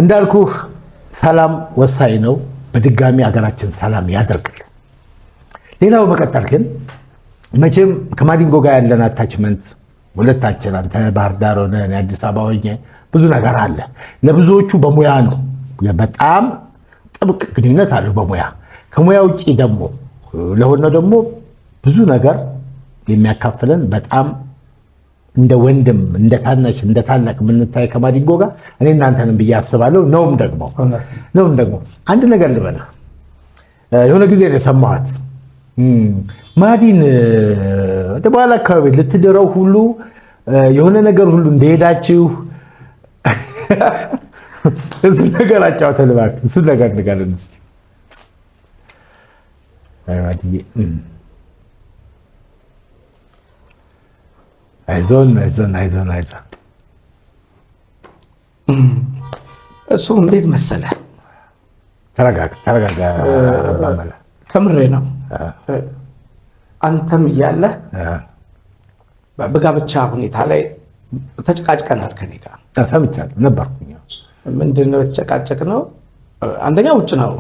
እንዳልኩህ። ሰላም ወሳኝ ነው። በድጋሚ ሀገራችን ሰላም ያደርግልን። ሌላው መቀጠል ግን መቼም ከማዲንጎ ጋር ያለን አታችመንት ሁለታችን፣ አንተ ባህር ዳር ሆነ እኔ አዲስ አበባ ሆኜ ብዙ ነገር አለ። ለብዙዎቹ በሙያ ነው፣ በጣም ጥብቅ ግንኙነት አለው በሙያ። ከሙያ ውጪ ደግሞ ለሆነ ደግሞ ብዙ ነገር የሚያካፍለን በጣም እንደ ወንድም እንደ ታናሽ እንደ ታላቅ የምንታይ ከማዲንጎ ጋር እኔ እናንተንም ብዬ አስባለሁ። ነውም ደግሞ አንድ ነገር ልበልህ። የሆነ ጊዜ ነው የሰማኋት ማዲን በኋላ አካባቢ ልትድረው ሁሉ የሆነ ነገር ሁሉ እንደሄዳችሁ እሱ ነገር አጫውተን እባክህ። እሱ ነገር ንገረን እስኪ። አይዞን። እሱ እንዴት መሰለ፣ ተረጋጋ። ከምሬ ነው። አንተም እያለ በጋብቻ ሁኔታ ላይ ተጨቃጭቀናል ከኔ ጋር። ሰምቻለሁ ነበርኩኝ። ምንድን ነው የተጨቃጨቅነው? አንደኛ ውጭ ነው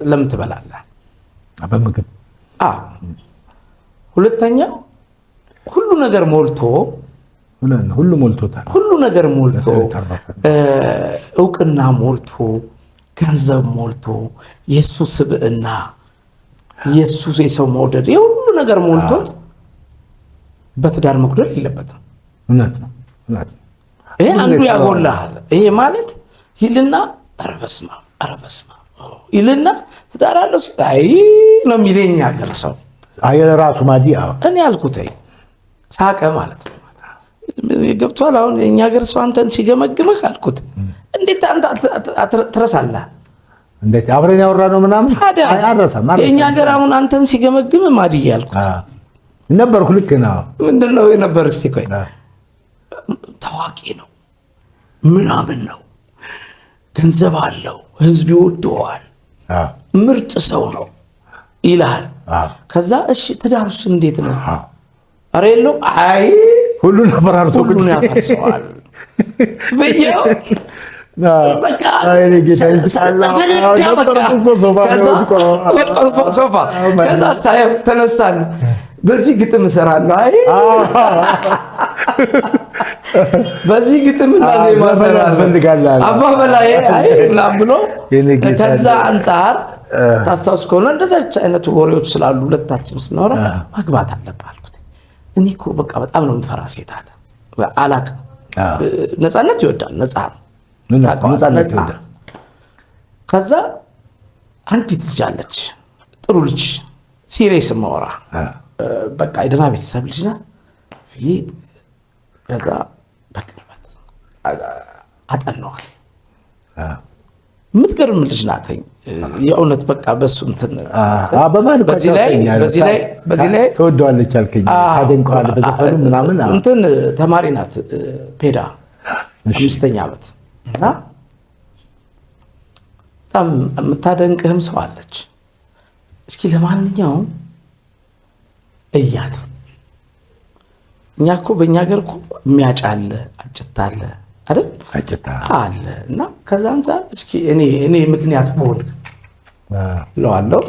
ለምን ትበላለህ? በምግብ ሁለተኛ ሁሉ ነገር ሞልቶ ሞልቶታል። ሁሉ ነገር ሞልቶ እውቅና ሞልቶ ገንዘብ ሞልቶ የሱ ስብዕና የሱ የሰው መውደድ የሁሉ ነገር ሞልቶት በትዳር መጉደል የለበትም። እውነት ነው። ይሄ አንዱ ያጎላል። ይሄ ማለት ይልና ኧረ በስመ አብ ይልና ትዳር አለው አይ ነው የሚለኝ ሀገር ሰው ራሱ ማዲ እኔ አልኩት ሳቀ ማለት ነው። ገብቷል። አሁን የኛ ሀገር ሰው አንተን ሲገመግምህ አልኩት እንዴት አንተ ትረሳለህ? እንዴት አብረን ያወራነው ምናምን ታዲያ የኛ ሀገር አሁን አንተን ሲገመግም ማዲዬ አልኩት ነበርኩ። ልክ ነው። ምንድነው የነበር? እስቲ ቆይ ታዋቂ ነው ምናምን ነው፣ ገንዘብ አለው፣ ህዝብ ይወደዋል፣ ምርጥ ሰው ነው ይልሃል። ከዛ እሺ ትዳሩስ እንዴት ነው? ኧረ የለውም። አይ ሁሉን ያፈርሰዋል ብዬው ሶፋ ከዛ ስታየው ተነሳን። በዚህ ግጥም እሰራለሁ። አይ በዚህ ግጥም ዜማ እሰራለሁ አባ በላይ አይ ምናምን ብሎ ከዛ አንጻር ታስታውስ ከሆነ እንደዛች አይነቱ ወሬዎች ስላሉ ሁለታችን ስናወራ ማግባት አለብህ አልኩት። እኔ እኮ በቃ በጣም ነው የምፈራ ሴት አለ። አላውቅም። ነፃነት ይወዳል። ነፃ ነው። ከዛ አንዲት ልጅ አለች፣ ጥሩ ልጅ፣ ሲሪየስ ማወራ በቃ የደህና ቤተሰብ ልጅ ናት። ከዛ በቅርበት አጠናኋት። የምትገርም ልጅ ናት የእውነት በቃ በሱ እንትን በዚህ ላይ ተወደዋለች አልከኝ። ታደንቀዋለህ በዘፈኑ ምናምን እንትን ተማሪ ናት ፔዳ 5ኛ ዓመት እና በጣም የምታደንቅህም ሰው አለች። እስኪ ለማንኛውም እያት እኛ እኮ በእኛ ሀገር እኮ የሚያጫለ አጭታለ አይደል? አጭታ አለ እና ከዛ አንፃር እስኪ እኔ ምክንያት ብሆን እለዋለሁ።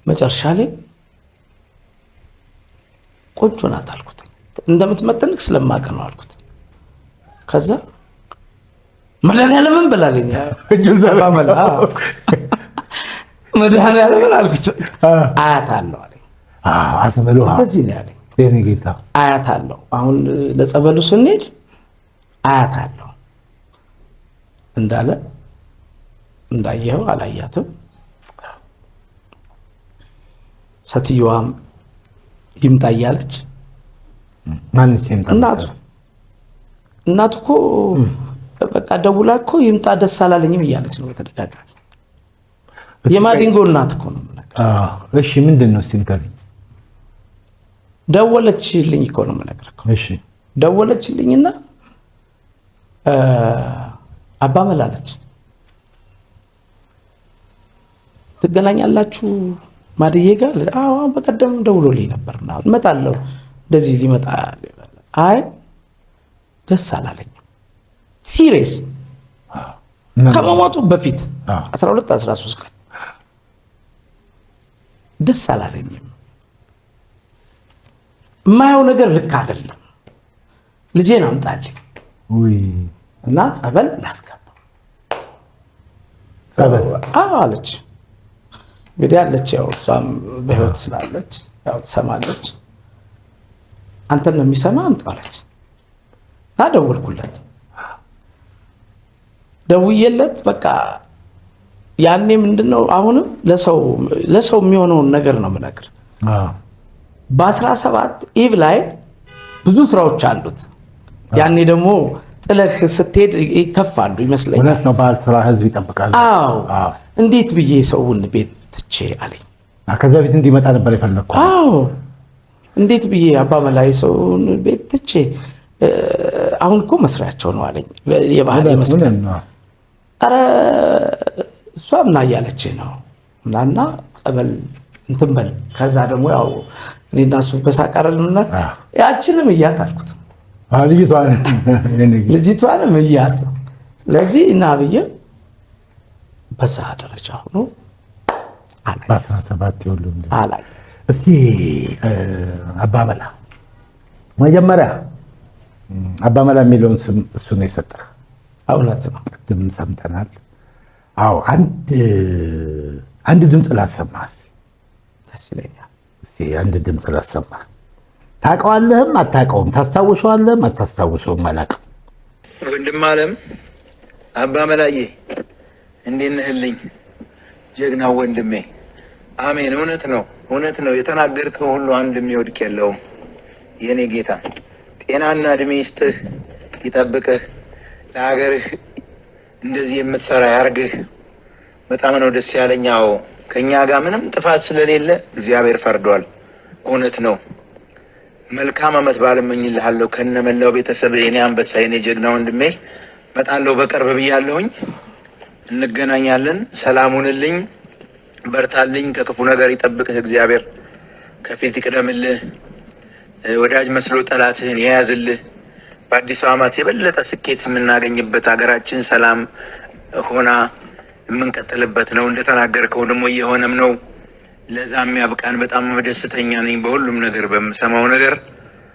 መጨረሻ ላይ ቆንጆ ናት አልኩት። እንደምትመጥንክ ስለማውቅ ነው አልኩት። ከዛ መድኃኒዓለምን በላለኝ መድኃኒዓለምን አልኩት። አያት አለው አለኝ። እንደዚህ ነው ያለኝ። አያት አለው። አሁን ለጸበሉ ስንሄድ አያት አለው እንዳለ እንዳየኸው አላያትም። ሴትዮዋም ይምጣ እያለች እናቱ እኮ በቃ ደውላ እኮ ይምጣ ደስ አላለኝም እያለች ነው በተደጋጋሚ። የማዲንጎ እናት እኮ ነው የምነግርህ። እሺ ምንድን ነው እስቲ ንገረኝ። ደወለችልኝ እኮ ነው የምነግርህ። እሺ ደወለችልኝና አባ መላለች ትገናኛላችሁ ማድዬ ጋር? አዎ በቀደም ደውሎልኝ ነበርና እመጣለሁ እንደዚህ ሊመጣ። አይ ደስ አላለኝም። ሲሪየስ ከመሞቱ በፊት 12 13 ቀን ደስ አላለኝም። የማየው ነገር ልክ አይደለም። ልጄን አምጣልኝ እና ጸበል ላስገባ። ጸበል አለች። እንግዲህ አለች ያው እሷም በህይወት ስላለች ያው ትሰማለች። አንተን ነው የሚሰማ አምጣለች። ደወልኩለት። ደውዬለት በቃ ያኔ ምንድነው አሁንም ለሰው የሚሆነውን ነገር ነው የምነግርህ። በ17 ኢቭ ላይ ብዙ ስራዎች አሉት። ያኔ ደግሞ ጥለህ ስትሄድ ይከፋሉ ይመስለኛል። እውነት ነው። በዓል ስራ ህዝብ ይጠብቃል። አዎ እንዴት ብዬ ሰውን ቤት ትቼ አለኝ። ከዛ ቤት እንዲመጣ ነበር የፈለግኩት። አዎ እንዴት ብዬ አባ መላይ ሰውን ቤት ትቼ አሁን እኮ መስሪያቸው ነው አለኝ። የባህል መስቀል ኧረ እሷ ምና እያለች ነው ምናና ጸበል እንትን በል ከዛ ደግሞ ያው እኔና እሱ በሳቃረልና ያችንም እያት አልኩት ልጅቷንም እያት ለዚህ እና ብዬ በዛ ደረጃ ሆኖ በ17 ይሁሉም አላይ እስቲ አባመላ መጀመሪያ አባመላ የሚለውን ስም እሱ ነው የሰጠህ? እውነት ነው። ቅድም ሰምተናል። አዎ አንድ ድምፅ ላሰማህ እስቲ። ደስ ይለኛል። እስቲ አንድ ድምፅ ላሰማህ። ታውቀዋለህም አታውቀውም፣ ታስታውሰዋለህም አታስታውሰውም አላውቅም። ወንድም አለም አባመላዬ እንዴት ነህልኝ? ጀግናው ወንድሜ። አሜን። እውነት ነው የተናገርከው ሁሉ አንድ የሚወድቅ የለውም። የኔ ጌታ ጤናና እድሜ ይስጥህ፣ ይጠብቅህ፣ ለሀገርህ እንደዚህ የምትሰራ ያርግህ። በጣም ነው ደስ ያለኝ። አዎ ከእኛ ጋር ምንም ጥፋት ስለሌለ እግዚአብሔር ፈርዷል። እውነት ነው። መልካም ዓመት በዓል እመኝልሃለሁ ከነመላው ቤተሰብ። የኔ አንበሳ፣ የኔ ጀግና ወንድሜ እመጣለሁ በቅርብ ብያለሁኝ። እንገናኛለን። ሰላሙንልኝ፣ በርታልኝ፣ ከክፉ ነገር ይጠብቅህ እግዚአብሔር። ከፊት ይቅደምልህ፣ ወዳጅ መስሎ ጠላትህን የያዝልህ። በአዲሱ ዓመት የበለጠ ስኬት የምናገኝበት ሀገራችን ሰላም ሆና የምንቀጥልበት ነው። እንደተናገርከው ደግሞ እየሆነም ነው። ለዛም ያብቃን። በጣም ደስተኛ ነኝ በሁሉም ነገር፣ በምሰማው ነገር።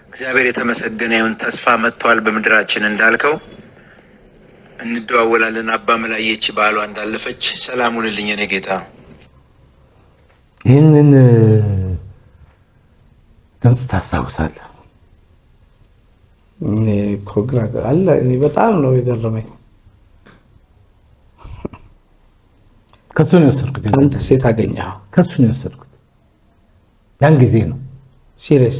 እግዚአብሔር የተመሰገነ ይሁን። ተስፋ መጥቷል በምድራችን እንዳልከው። እንደዋወላለን። አባመላዬች በዓሏ እንዳለፈች ሰላሙንልኝ የኔ ጌታ። ይህንን ድምፅ ታስታውሳለህ? እኔ በጣም ነው የገረመኝ። ከሱ ነው የወሰድኩት። አንተ ሴት አገኘኸው? ከሱ ነው የወሰድኩት። ያን ጊዜ ነው ሲሪየስ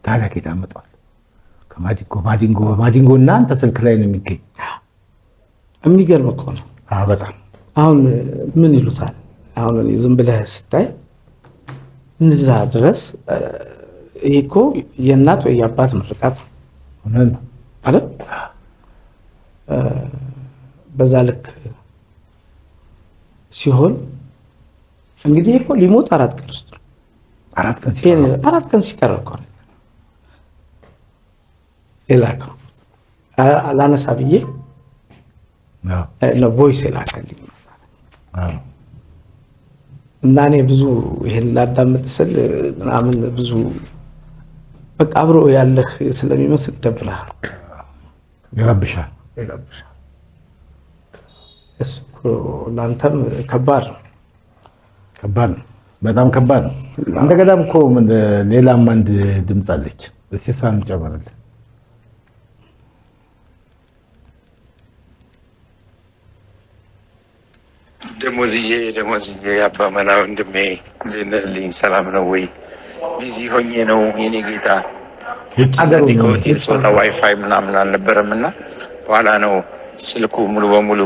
ታዲያ ጌታ መጣል ከማዲንጎ እና አንተ ስልክ ላይ ነው የሚገኝ። የሚገርም እኮ ነው። በጣም አሁን ምን ይሉታል? አሁን ዝም ብለህ ስታይ እንዛ ድረስ ይሄ እኮ የእናት ወይ የአባት ምርቃት አይደል? በዛ ልክ ሲሆን እንግዲህ እኮ ሊሞት 4 ቀን ውስጥ ነው። 4 ቀን ሲቀር እኮ ነው የላከው። ላነሳ ብዬ ነው ቮይስ የላከልኝ እና እኔ ብዙ ይሄን ላዳምጥ ስል ምናምን ብዙ በቃ አብሮ ያለህ ስለሚመስል ደብረሃል፣ ይረብሻል። እሱ ለአንተም ከባድ ነው። በጣም ከባድ ነው። እንደገናም እኮ ሌላም አንድ ድምፅ አለች። እስኪ እሷን እንጨምራለን። ደሞዝዬ አባመላ ወንድሜ ልንልኝ ሰላም ነው ወይ? ቢዚ ሆኜ ነው የኔ ጌታ። ከሆቴል ስወጣ ዋይፋይ ምናምን አልነበረም እና በኋላ ነው ስልኩ ሙሉ በሙሉ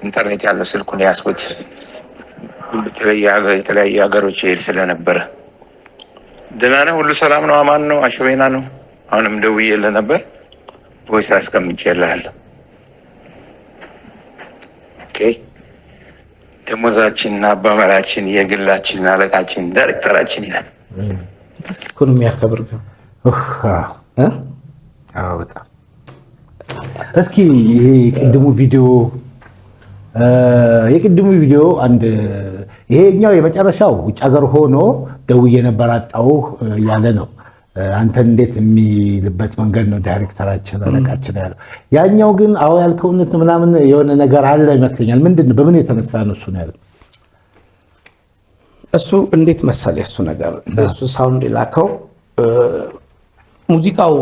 ኢንተርኔት ያለው ስልኩን ያስኩት። የተለያዩ ሀገሮች ይሄድ ስለነበረ ደህና ነህ? ሁሉ ሰላም ነው? አማን ነው? አሸቤና ነው? አሁንም ደውዬልህ ነበር፣ ቮይስ አስቀምጬልሃለሁ። ኦኬ። ደሞዛችን አባመላችን የግላችን አለቃችን ዳይሬክተራችን ይላል። እኮ ነው የሚያከብር ግን በጣም እስኪ ይሄ የቅድሙ ቪዲዮ አንድ ይሄኛው የመጨረሻው ውጭ ሀገር ሆኖ ደውዬ ነበር አጣሁህ ያለ ነው። አንተን እንዴት የሚልበት መንገድ ነው ዳይሬክተራችን አለቃችን ያለው። ያኛው ግን አዎ ያልከውነት ምናምን የሆነ ነገር አለ ይመስለኛል። ምንድን ነው? በምን የተነሳ ነው እሱ ነው ያለው? እሱ እንዴት መሰለ እሱ ነገር እሱ ሳውንድ የላከው ሙዚቃው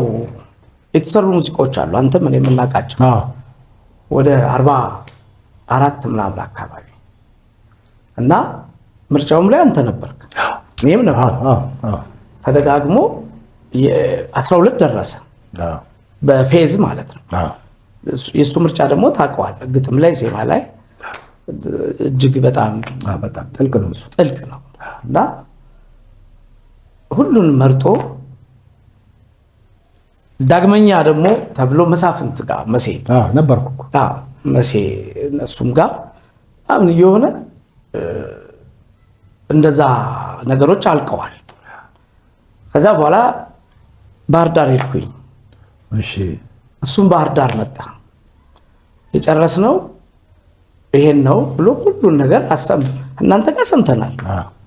የተሰሩ ሙዚቃዎች አሉ። አንተም እኔ የምናውቃቸው ወደ 44 ምናምን አካባቢ እና ምርጫውም ላይ አንተ ነበርክ፣ እኔም ነበር። ተደጋግሞ 12 ደረሰ በፌዝ ማለት ነው። የእሱ ምርጫ ደግሞ ታውቀዋለህ፣ ግጥም ላይ ዜማ ላይ እጅግ በጣም ጥልቅ ነው እና ሁሉን መርጦ ዳግመኛ ደግሞ ተብሎ መሳፍንት ጋር መሴ ነበርኩ መሴ እነሱም ጋር አሁን የሆነ እንደዛ ነገሮች አልቀዋል። ከዛ በኋላ ባህር ዳር ሄድኩኝ። እሱም ባህር ዳር መጣ። የጨረስነው ይሄን ነው ብሎ ሁሉን ነገር እናንተ ጋር ሰምተናል።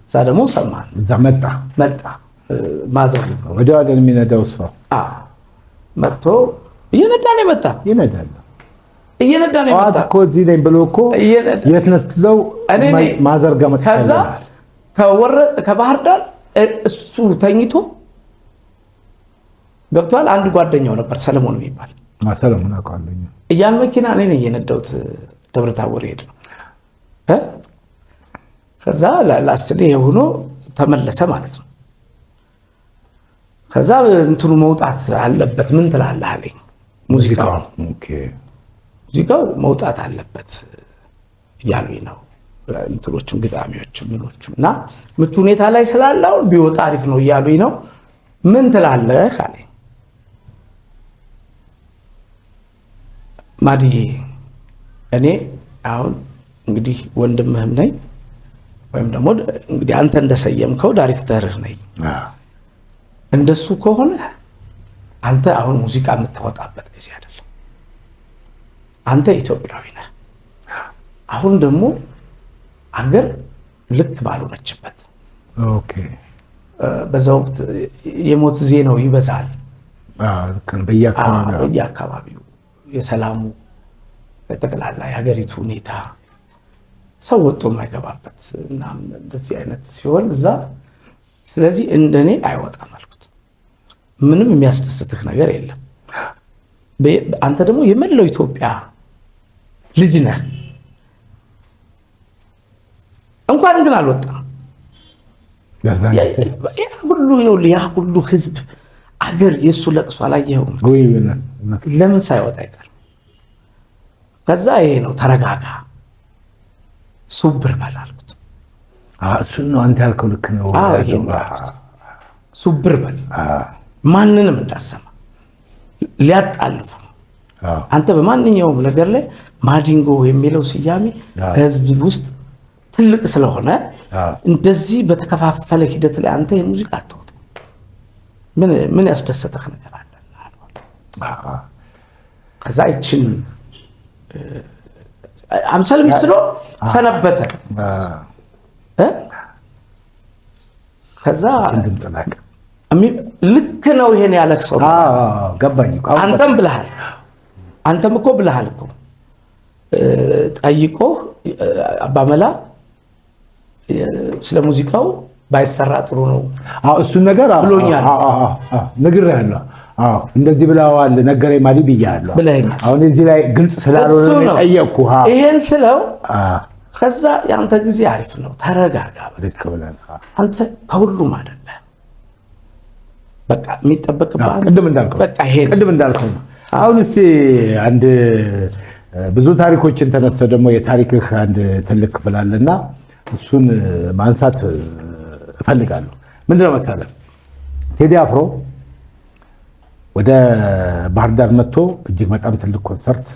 እዛ ደግሞ ሰማን። እዛ መጣ ማዘር ወዲያው አይደል የሚነዳው እሱ መጥቶ እየነዳ ነው የመጣ እየነዳ ነው የመጣ እኮ እዚህ ነኝ ብሎ እኮ የት ነስተው ማዘር ጋር መጣ። ከዛ ከባህር ዳር እሱ ተኝቶ ገብቷል። አንድ ጓደኛው ነበር ሰለሞን የሚባል ሰለሞን አውቃለሁ። እያን መኪና እኔ ነኝ የነዳሁት ደብረ ታቦር ሄድ ነው። ከዛ ላስትሊ ሆኖ ተመለሰ ማለት ነው። ከዛ እንትኑ መውጣት አለበት ምን ትላለህ አለኝ። ሙዚቃው መውጣት አለበት እያሉኝ ነው እንትኖቹም ግጣሚዎቹም ምኖቹም እና ምቹ ሁኔታ ላይ ስላለው ቢወጣ አሪፍ ነው እያሉኝ ነው። ምን ትላለህ አለኝ። ማድዬ እኔ አሁን እንግዲህ ወንድምህም ነኝ ወይም ደግሞ እንግዲህ አንተ እንደሰየምከው ዳይሬክተርህ ነኝ። እንደሱ ከሆነ አንተ አሁን ሙዚቃ የምታወጣበት ጊዜ አይደለም። አንተ ኢትዮጵያዊ ነህ። አሁን ደግሞ አገር ልክ ባልሆነችበት በዛ ወቅት የሞት ዜናው ይበዛል በየአካባቢው የሰላሙ ጠቅላላ የሀገሪቱ ሁኔታ ሰው ወጥቶ የማይገባበት እና እንደዚህ አይነት ሲሆን እዛ ስለዚህ እንደኔ አይወጣም አልኩት። ምንም የሚያስደስትህ ነገር የለም። አንተ ደግሞ የመላው ኢትዮጵያ ልጅ ነህ። እንኳን ግን አልወጣም። ያ ሁሉ ህዝብ አገር የሱ ለቅሶ አላየኸውም? ለምን ሳይወጣ አይቀርም? ከዛ ይሄ ነው ተረጋጋ፣ ሱብር በል አልኩት። እሱን ነው አንተ ያልከው ልክ ነው። ሱብር በል ማንንም እንዳሰማ ሊያጣልፉ አንተ በማንኛውም ነገር ላይ ማዲንጎ የሚለው ስያሜ ህዝብ ውስጥ ትልቅ ስለሆነ እንደዚህ በተከፋፈለ ሂደት ላይ አንተ የሙዚቃ አትወጣ። ምን ያስደሰተህ ነገር አለ? ከዛ ይችን አምሳል ምስሎ ሰነበተ። ከዛ ልክ ነው ይሄን ያለቅሰው ገባኝ። አንተም እኮ ብለሃል እኮ ጠይቆህ አባመላ ስለ ሙዚቃው ባይሰራ ጥሩ ነው እሱን ነገር ብሎኛል። ነግሬሃለሁ። እንደዚህ ብለዋል ነገረኝ ማለት ብያለሁ። አሁን እዚህ ላይ ግልጽ ስላልሆነ ነው ጠየቅኩህ። ይሄን ስለው ከዛ ያንተ ጊዜ አሪፍ ነው ተረጋጋ። አንተ ከሁሉም አይደለ በቃ የሚጠበቅብህ ቅድም እንዳልከው አሁን እስኪ አንድ ብዙ ታሪኮችን ተነስተው ደግሞ የታሪክህ አንድ ትልቅ ክፍል አለና እሱን ማንሳት እፈልጋለሁ። ምንድነው መሰለህ ቴዲ አፍሮ ወደ ባህር ዳር መጥቶ እጅግ በጣም ትልቅ ኮንሰርት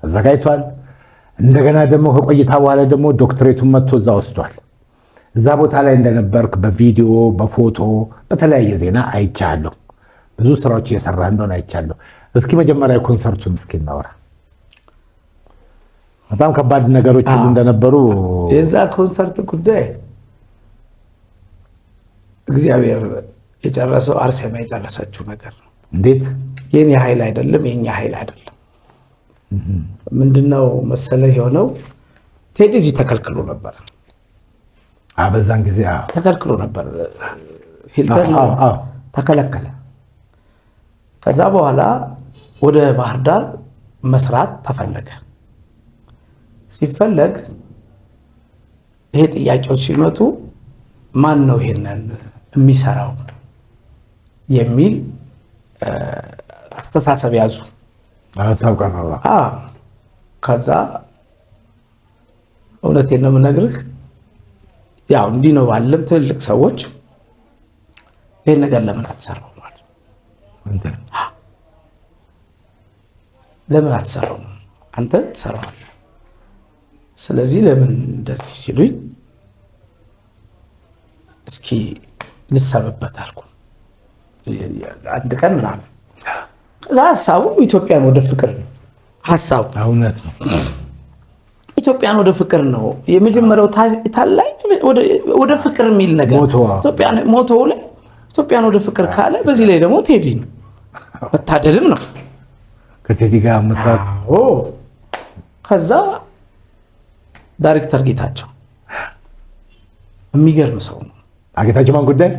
አዘጋጅቷል። እንደገና ደግሞ ከቆይታ በኋላ ደግሞ ዶክትሬቱን መጥቶ እዛ ወስዷል። እዛ ቦታ ላይ እንደነበርክ በቪዲዮ በፎቶ በተለያየ ዜና አይቻለሁ። ብዙ ስራዎች እየሰራ እንደሆነ አይቻለሁ። እስኪ መጀመሪያ ኮንሰርቱን እስኪ እናወራ። በጣም ከባድ ነገሮች እንደነበሩ የዛ ኮንሰርት ጉዳይ እግዚአብሔር የጨረሰው አርሴማ የጨረሰችው ነገር ነው። እንዴት? የኔ ኃይል አይደለም፣ የኛ ኃይል አይደለም። ምንድነው መሰለህ የሆነው ቴዲ እዚህ ተከልክሎ ነበር። በዛን ጊዜ ተከልክሎ ነበር። ሂልተን ተከለከለ። ከዛ በኋላ ወደ ባህር ዳር መስራት ተፈለገ። ሲፈለግ ይሄ ጥያቄዎች ሲመጡ ማን ነው ይሄንን የሚሰራው የሚል አስተሳሰብ ያዙ። ከዛ እውነቴን ነው የምነግርህ፣ ያው እንዲህ ነው ባለም ትልልቅ ሰዎች ይህን ነገር ለምን አትሰራው ማለት ለምን አትሰራው አንተ ትሰራዋለህ። ስለዚህ ለምን እንደዚህ ሲሉኝ እስኪ ልሰብበት አልኩ። አንድ ቀን ምናምን ከዛ ሀሳቡ ኢትዮጵያን ወደ ፍቅር ነው። ሀሳቡ እውነት ነው። ኢትዮጵያን ወደ ፍቅር ነው። የመጀመሪያው ታላይ ወደ ፍቅር የሚል ነገር ኢትዮጵያን ሞቶው ላይ ኢትዮጵያን ወደ ፍቅር ካለ በዚህ ላይ ደግሞ ቴዲ ነው። መታደልም ነው ከቴዲ ጋር መስራት። ከዛ ዳይሬክተር ጌታቸው የሚገርም ሰው ነው። ጌታቸው ማን ጉዳይ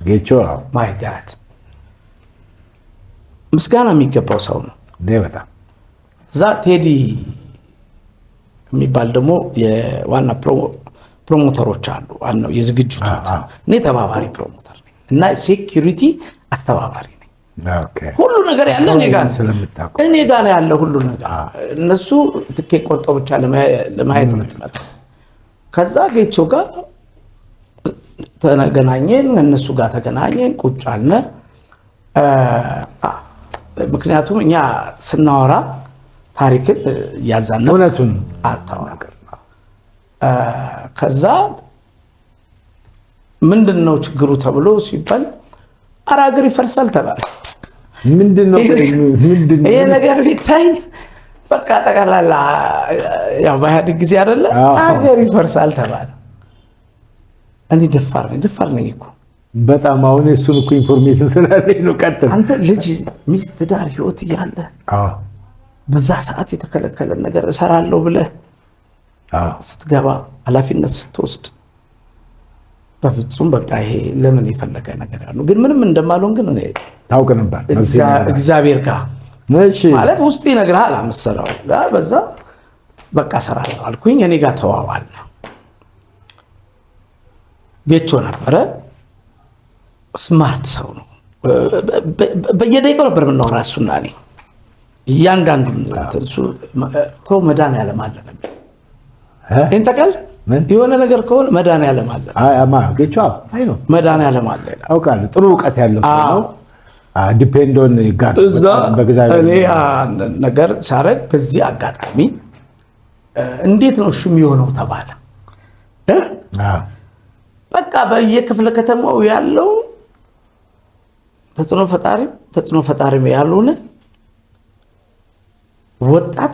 ጌቾ ማይ ጋድ ምስጋና የሚገባው ሰው ነው። በጣም እዛ ቴዲ የሚባል ደግሞ የዋና ፕሮሞተሮች አሉ። ዋናው የዝግጅቱ እኔ ተባባሪ ፕሮሞተር ነኝ እና ሴኪሪቲ አስተባባሪ ነኝ። ሁሉ ነገር ያለ እኔ ጋር ነው ያለ ሁሉ ነገር። እነሱ ትኬት ቆርጠው ብቻ ለማየት ነው የሚመጣው። ከዛ ጌቾ ጋር ተገናኘን፣ እነሱ ጋር ተገናኘን፣ ቁጭ አልን። ምክንያቱም እኛ ስናወራ ታሪክን ያዛነፍ እውነቱን አታወራም። ከዛ ምንድነው ችግሩ ተብሎ ሲባል ኧረ ሀገር ይፈርሳል ተባለ። ምንድነው ይሄ ነገር ቢታይ በቃ ጠቅላላ ያው በኢህአዴግ ጊዜ አይደለ ሀገር ይፈርሳል ተባለ። እኔ ደፋር ነኝ እኮ በጣም አሁን እሱን እኮ ኢንፎርሜሽን ስላለኝ ነው። ቀጥል አንተ ልጅ ሚስት ትዳር ህይወት እያለ በዛ ሰዓት የተከለከለ ነገር እሰራለሁ ብለህ ስትገባ ኃላፊነት ስትወስድ በፍጹም በቃ ይሄ ለምን የፈለገ ነገር ያለው ግን ምንም እንደማልሆን ግን እኔ ታውቅ ነበር። እግዚአብሔር ጋር እሺ ማለት ውስጥ ይነግርሃል። አመሰራው ጋር በዛ በቃ እሰራለሁ አልኩኝ። እኔ ጋር ተዋዋል። ጌቾ ነበረ። ስማርት ሰው ነው። በየደቂቃው ነበር የምናወራ እሱና እኔ እያንዳንዱን እሱ ተው መድኃኒዓለም አለ ነው እንት ተቀል የሆነ ነገር ከሆነ መድኃኒዓለም አለ። ጌቾ አይ ነው መድኃኒዓለም አለ አውቃለሁ። ጥሩ እውቀት ያለው ነው። ዲፔንድ ኦን ጋድ በእግዚአብሔር እኔ ነገር ሳረግ በዚህ አጋጣሚ እንዴት ነው እሱ የሚሆነው ተባለ። በቃ በየክፍለ ከተማው ያለው ተጽዕኖ ፈጣሪ ያሉን ወጣት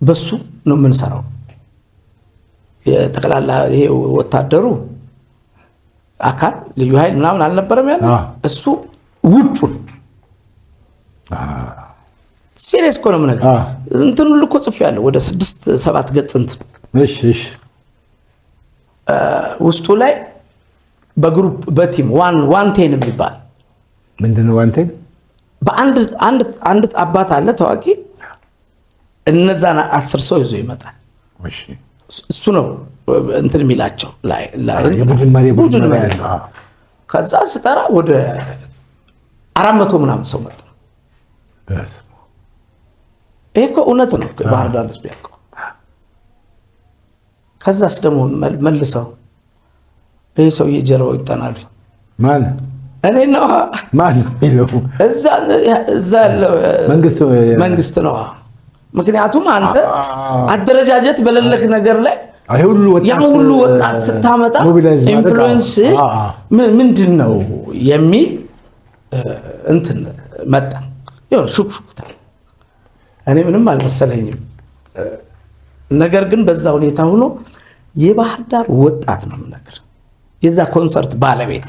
በሱ ነው የምንሰራው። የጠቅላላ ይሄ ወታደሩ አካል ልዩ ኃይል ምናምን አልነበረም ያለ እሱ ውጩን ሲሪየስ እኮ ነው የምነግርህ። እንትን ሁሉ እኮ ጽፌያለሁ ወደ 6-7 ገጽ እንትን እሺ ውስጡ ላይ በግሩፕ በቲም ዋን ቴን የሚባል ምንድነው? ዋን ቴን በአንድ አባት አለ ታዋቂ። እነዛን 10 ሰው ይዞ ይመጣል። እሱ ነው እንትን የሚላቸው ላይ ቡድን መሪ። ከዛ ስጠራ ወደ 400 ምናምን ሰው መጣ። ይሄ እኮ እውነት ነው። ባህር ዳር ህዝብ ያውቀው። ከዛስ ደግሞ መልሰው ይሄ ሰውዬ ጀርባው ይጠናሉ። ማን እኔ ነው ማን ነው? እዛ ያለው መንግስት ነው። ምክንድነው አንተ አደረጃጀት በለለክ ነገር ላይ ሁሉ ወጣት ስታመጣ ኢንፍሉዌንስ ምንድነው የሚል እንትን መጣ። ይሁን ሹክሹክታ እኔ ምንም አልመሰለኝም። ነገር ግን በዛ ሁኔታ ሆኖ የባህር ዳር ወጣት ነው ነገር የዛ ኮንሰርት ባለቤት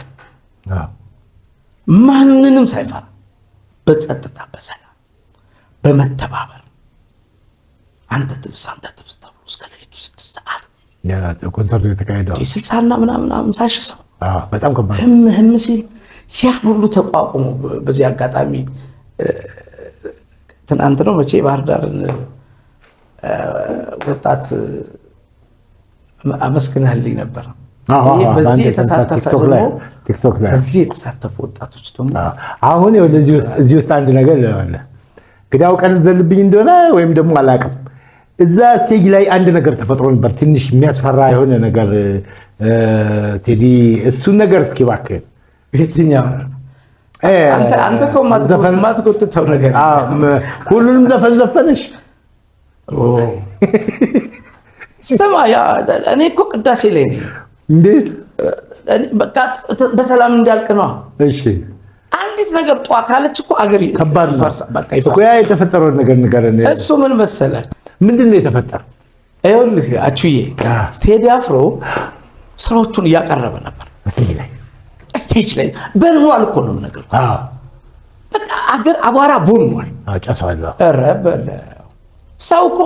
ማንንም ሳይፈራ በጸጥታ በሰላም በመተባበር አንተ ትብስ ተብሎ እስከ ሌሊቱ 6 ሰዓት ኮንሰርቱ የተካሄደው 60 እና ምናምን 50 ሰው በጣም ከባድ ህም ሲል ያን ሁሉ ተቋቁሞ በዚህ አጋጣሚ ትናንት ነው መቼ ባህር ዳርን ወጣት አመስግናለኝ ነበር። በዚህ የተሳተፈ ደግሞ ቲክቶክ ላይ በዚህ የተሳተፉ ወጣቶች ደግሞ አሁን እዚህ ውስጥ አንድ ነገር አለ። ግዳው ቀን ዘልብኝ እንደሆነ ወይም ደግሞ አላውቅም። እዛ ስቴጅ ላይ አንድ ነገር ተፈጥሮ ነበር። ትንሽ የሚያስፈራ የሆነ ነገር ቴዲ፣ እሱን ነገር እስኪ እባክህ የትኛው አንተ እኮ ማትጎትተው ነገር ሁሉንም ዘፈን ዘፈነሽ? ስማ እኔ እኮ ቅዳሴ ላይ ነኝ። እንዴት በቃ በሰላም እንዲያልቅ ነው። እሺ አንዲት ነገር ጧ ካለች እኮ አገር ከባድ ይፈርሳል። በቃ እኮ ያ የተፈጠረውን ነገር ንገረን። እሱ ምን መሰለህ? ምንድን ነው የተፈጠረው? ይኸውልህ አቹዬ ቴዲ አፍሮ ስራዎቹን እያቀረበ ነበር ስቴጅ ላይ በልሟል እኮ ነው ነገር። በቃ አገር አቧራ ቦልሟል። ጨሰዋለሁ። ኧረ በለው ሰው እኮ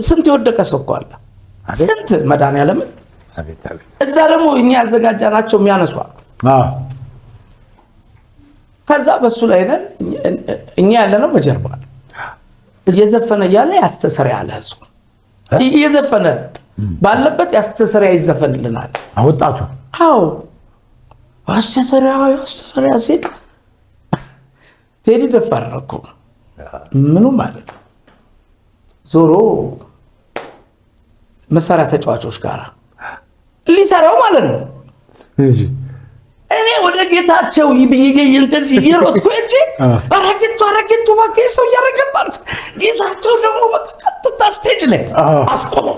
ስንት የወደቀ ሰው እኮ አለ። ስንት መድኃኒዓለምን እዛ ደግሞ እኛ ያዘጋጃናቸው የሚያነሱ አሉ። ከዛ በሱ ላይ ነን እኛ ያለነው በጀርባ እየዘፈነ እያለ ያስተሰሪያ ያለ ህዝቡ እየዘፈነ ባለበት ያስተሰሪያ ይዘፈንልናል ወጣቱ። አዎ አስተሰሪያ ሲል ቴዲ ደፋር ነው እኮ ምኑም ማለት ነው። ዞሮ መሳሪያ ተጫዋቾች ጋር ሊሰራው ማለት ነው። እኔ ወደ ጌታቸው ይብየየ እንደዚህ ይሮጥኩ እንጂ አረጋግጡ ባከ ሰው ያረጋባል። ጌታቸው ደግሞ በቃ ቀጥታ ስቴጅ ላይ አስቆመው።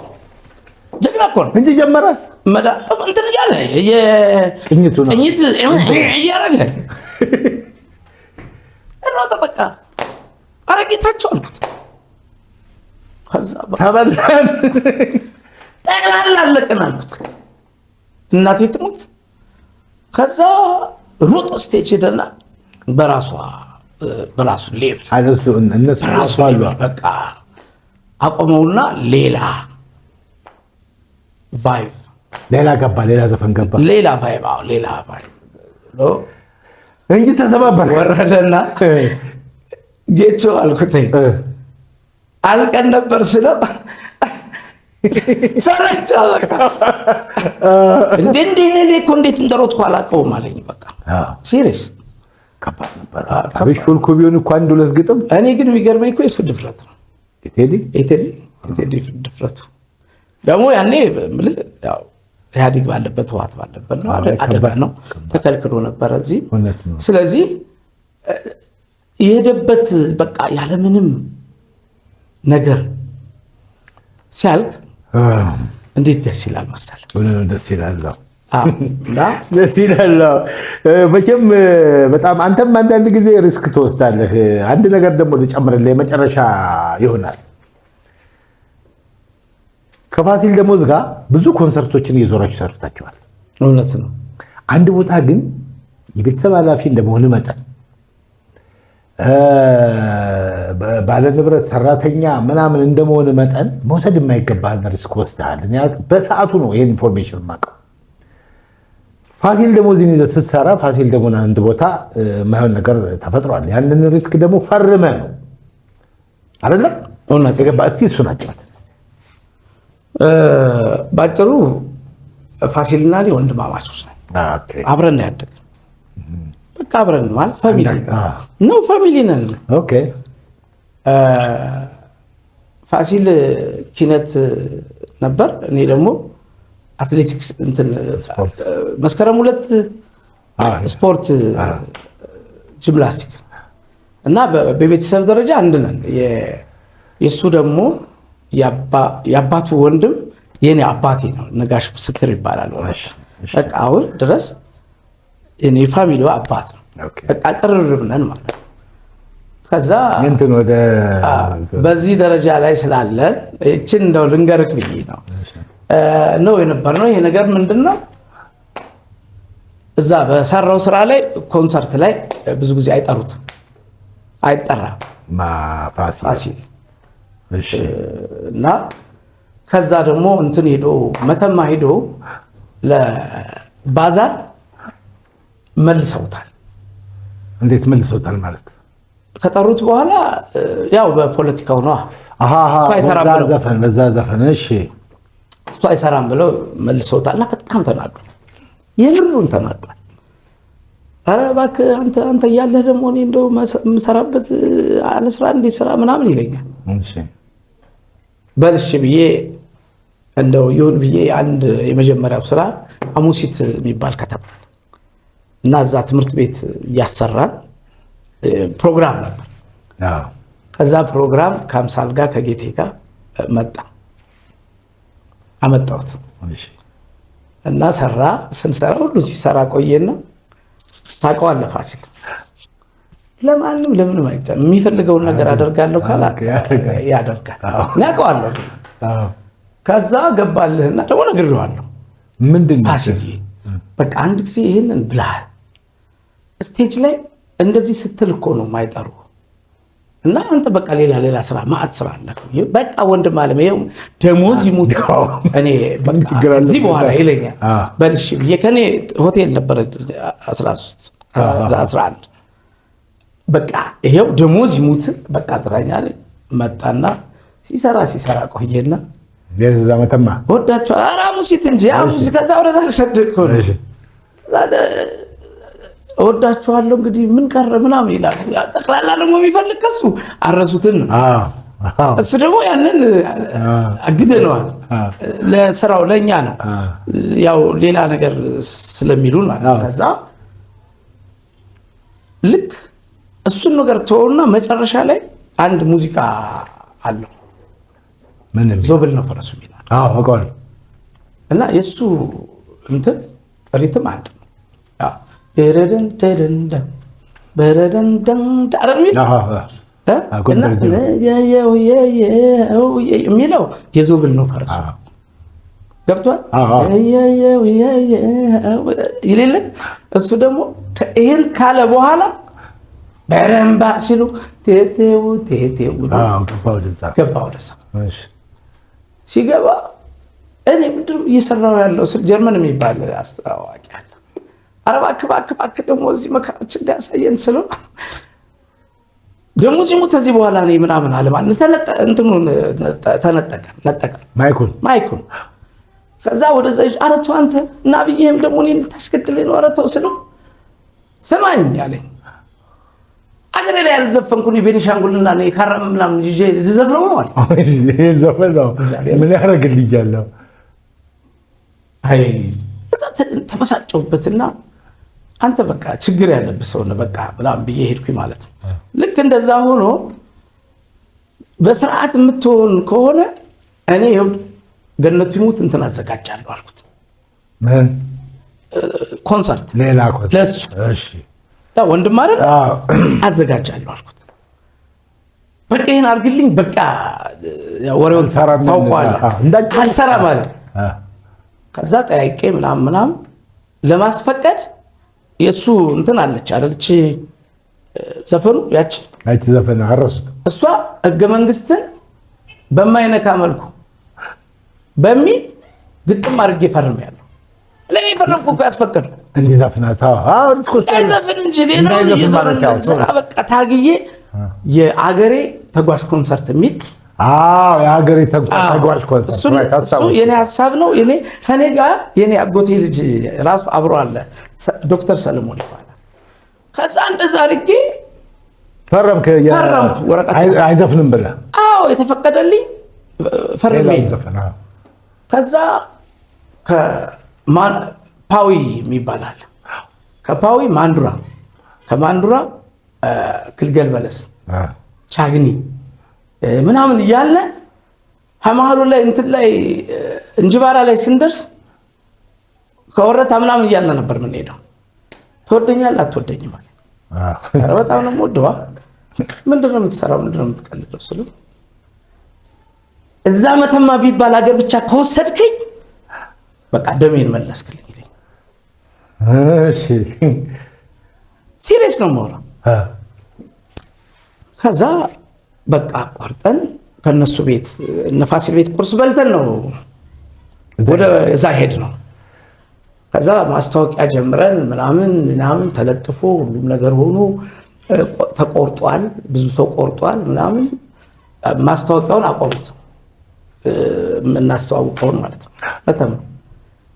ጀግና እኮ ነው እንጂ ጀመረ መዳጠም እንትን እያለ ቅኝት እያረገ ሮጠ። በቃ አረጋግጣቸው አልኩት። ከዛ ተበላን ጠቅላላ አለቅን አልኩት። እናቴ ትሙት። ከዛ ሮጥ ስቴጅ ሄደና በራሱ ሌብል እነሱ ሌብል በቃ አቆመውና ሌላ ቫይቭ ሌላ ዘፈን ገባ። ሌላ ቫይቭ ሌላ ቫይቭ እንጂ ተሰባበር ወረደና ጌቾ አልኩት አልቀን ነበር ስለው ፈረጃ በቃ እንዴ እኮ እንዴት እንደሮጥኩ አላውቀውም አለኝ። በቃ ሲሪየስ ከባድ ነበር። አብሽ ሹልኩ ቢሆን እኮ አንድ ሁለት ግጥም። እኔ ግን የሚገርመኝ እኮ የሱ ድፍረት ነው። የቴዲ ድፍረቱ ደግሞ ያኔ የምልህ ያው ኢህአዴግ ባለበት ህወሓት ባለበት ነው አደጋ ነው ተከልክሎ ነበር እዚህ። ስለዚህ የሄደበት በቃ ያለምንም ነገር ሲያልቅ እንዴት ደስ ይላል መሰለህ። ደስ ይላል። ደስ ይላል። መቼም በጣም አንተም አንዳንድ ጊዜ ሪስክ ትወስዳለህ። አንድ ነገር ደግሞ ልጨምርልህ የመጨረሻ ይሆናል። ከፋሲል ደሞዝ ጋር ብዙ ኮንሰርቶችን እየዞራችሁ ሰርታችኋል። እውነት ነው። አንድ ቦታ ግን የቤተሰብ ኃላፊ እንደመሆን መጠን ባለንብረት ሰራተኛ ምናምን እንደመሆን መጠን መውሰድ የማይገባህን ሪስክ ወስደሃል። በሰዓቱ ነው ይሄን ኢንፎርሜሽን የማውቀው። ፋሲል ደሞዝን ይዘህ ስትሰራ ፋሲል ደሞዝ አንድ ቦታ የማይሆን ነገር ተፈጥሯል። ያንን ሪስክ ደግሞ ፈርመህ ነው አይደለም እውነት የገባ። እስኪ እሱ ናቸው ባጭሩ ፋሲልና እኔ ወንድማማቾች ነን። አብረን ያደግን በቃ አብረን ማለት ፋሚሊ ነው። ፋሚሊ ነን። ኦኬ ፋሲል ኪነት ነበር፣ እኔ ደግሞ አትሌቲክስ እንትን መስከረም 2 ስፖርት ጂምናስቲክ እና በቤተሰብ ደረጃ አንድ ነን። የሱ ደግሞ የአባቱ ወንድም የኔ አባቴ ነው። ነጋሽ ምስክር ይባላል። በቃ አሁን ድረስ እኔ ፋሚሊው አባት ነው። በቃ ቅርርብ ነን ማለት ነው። ከዛ እንትን ወደ በዚህ ደረጃ ላይ ስላለን እቺን እንደው ልንገርክ ብዬ ነው የነበርነው። ይሄ ነገር ምንድነው እዛ በሰራው ስራ ላይ ኮንሰርት ላይ ብዙ ጊዜ አይጠራም ፋሲል እና ከዛ ደግሞ እንትን ሄዶ መተማ ሄዶ ለባዛር መልሰውታል። እንዴት መልሰውታል ማለት? ከጠሩት በኋላ ያው በፖለቲካው ነው በዛ ዘፈን እሺ እሱ አይሰራም ብለው መልሰውታልና በጣም ተናዷል። የምሩን ተናዷል። ኧረ እባክህ አንተ እያለህ ደግሞ እኔ እንደው የምሰራበት አለ ስራ እንዴት ስራ ምናምን ይለኛል። በልሽ ብዬ እንደው ይሁን ብዬ አንድ የመጀመሪያው ስራ አሙሲት የሚባል ከተማ እና እዛ ትምህርት ቤት እያሰራን ፕሮግራም ነበር። ከዛ ፕሮግራም ከአምሳል ጋር ከጌቴ ጋር መጣ አመጣሁት እና ሰራ። ስንሰራ ሁሉ ሲሰራ ቆየና ታውቀዋለህ ፋሲል ለማንም ለምንም አይቻልም። የሚፈልገውን ነገር አደርጋለሁ ካላ ያደርጋል። ያውቀዋለሁ። ከዛ ገባልህና ደግሞ ነግሬዋለሁ። ምንድን ነው ፋሲል በቃ አንድ ጊዜ ይሄንን ብለሃል፣ ስቴጅ ላይ እንደዚህ ስትል እኮ ነው የማይጠሩ እና አንተ በቃ ሌላ ስራ ማዕት ስራ አለ። በቃ ወንድም አለም ይኸው ደሞዝ ይሙት እኔ በቃ እዚህ በኋላ ይለኛል። በልሽ ብዬ ከኔ ሆቴል ነበረ 13 11 በቃ ይኸው ደሞዝ ይሙት በቃ ጥራኛል። መጣና ሲሰራ ቆየና የዛ መተማ ወዳቸዋል አራሙሲት እንጂ አሙስ ከዛ ወደ ተሰደድኩ ወዳቸዋለሁ እንግዲህ ምን ቀረ ምናምን ይላል። ጠቅላላ ደግሞ የሚፈልግ ከሱ አረሱትን እሱ ደግሞ ያንን አግደነዋል። ለስራው ለኛ ነው ያው ሌላ ነገር ስለሚሉን ማለት ነው። ከዛ ልክ እሱን ነገር ተወውና መጨረሻ ላይ አንድ ሙዚቃ አለው ዞብል ነው ፈረሱ ይላል። አውቀዋል። እና የሱ እንትን ሪትም አንድ ነው። በረደን ደደንዳ በረደን ደንዳ አረሚል የሚለው የዞብል ነው ፈረሱ ገብቷል። ይሌለ እሱ ደግሞ ይሄን ካለ በኋላ በረምባ ሲሉ ቴቴው ገባ ወደዛ ሲገባ እኔ ምንድነው እየሰራው ያለው ስል ጀርመን የሚባል አስተዋዋቂ አለ። አረባ አክባክ ደግሞ እዚህ መከራችን እንዳያሳየን ስለው ደግሞ ጂሙ ተዚህ በኋላ እኔ ምናምን አለ ማለት ተነጠቀ ማይኩን ከዛ ወደዛ አረቱ አንተ እና ብዬም ደግሞ እኔን ልታስገድለኝ ነው አረተው ስለው ሰማኝ ያለኝ አገሬ ላይ ያልዘፈንኩኝ ቤኒሻንጉልና ነው የካራም ምናምን ይዤ ልዘፍነው ነው አለ። ይሄን ዘፈነው ምን ያደርግልኛል? አይ ተበሳጨውበትና አንተ በቃ ችግር ያለብህ ሰው ነው በቃ ብላም ብዬ ሄድኩኝ ማለት ነው። ልክ እንደዛ ሆኖ በስርዓት የምትሆን ከሆነ እኔ ገነቱ ይሙት እንትን አዘጋጃለሁ አልኩት። ምን ኮንሰርት ሌላ ኮንሰርት ለሱ እሺ ወንድም አይደል አዘጋጃለሁ አልኩት። በቃ ይሄን አርግልኝ በቃ ወሬውን ታውቀዋለህ አልሰራ ማለት ከዛ ጠያቄ ምናምን ለማስፈቀድ የሱ እንትን አለች አይደልች ዘፈኑ ያቺ ዘፈኑ አረሱት እሷ ህገ መንግስትን በማይነካ መልኩ በሚል ግጥም አድርጌ ፈርሜያለሁ። ለኔ ፈርምኩ እኮ ያስፈቀድኩ እንዲዘፍናታ ዘፍን እንጂ ሌላው የዘፈን በቃ ታግዬ የአገሬ ተጓዥ ኮንሰርት የሚል የአገሬ ተጓዥ ኮንሰርት እሱ የኔ ሐሳብ ነው። ከኔ ጋር የኔ አጎቴ ልጅ ራሱ አብሮ አለ ዶክተር ሰለሞን ይባላል። ከዛ እንደዛ አድርጌ ፈረምኩ ወረቀት አይዘፍንም ብለህ የተፈቀደልኝ ፈርሜ ከዛ ፓዊ የሚባላል ከፓዊ ማንዱራ ከማንዱራ ግልገል በለስ ቻግኒ ምናምን እያለ ሀማሉ ላይ እንትን ላይ እንጅባራ ላይ ስንደርስ ከወረታ ምናምን እያለ ነበር ምን ሄደው ትወደኛለህ አትወደኝም ማለት ኧረ በጣም ነው የምወደው። ምንድነው የምትሰራው ምንድነው የምትቀልደው ስለው እዛ መተማ ቢባል ሀገር ብቻ ከወሰድከኝ በቃ ደሜን መለስክልኝ ይለኝ። እሺ ሲሪየስ ነው የማወራው። ከዛ በቃ አቋርጠን ከነሱ ቤት ነፋሲል ቤት ቁርስ በልተን ነው ወደ እዛ ሄድ ነው። ከዛ ማስታወቂያ ጀምረን ምናምን ተለጥፎ ሁሉም ነገር ሆኖ ተቆርጧል። ብዙ ሰው ቆርጧል ምናምን ማስታወቂያውን አቆሙት። እናስተዋውቀውን ማለት ነው መተማ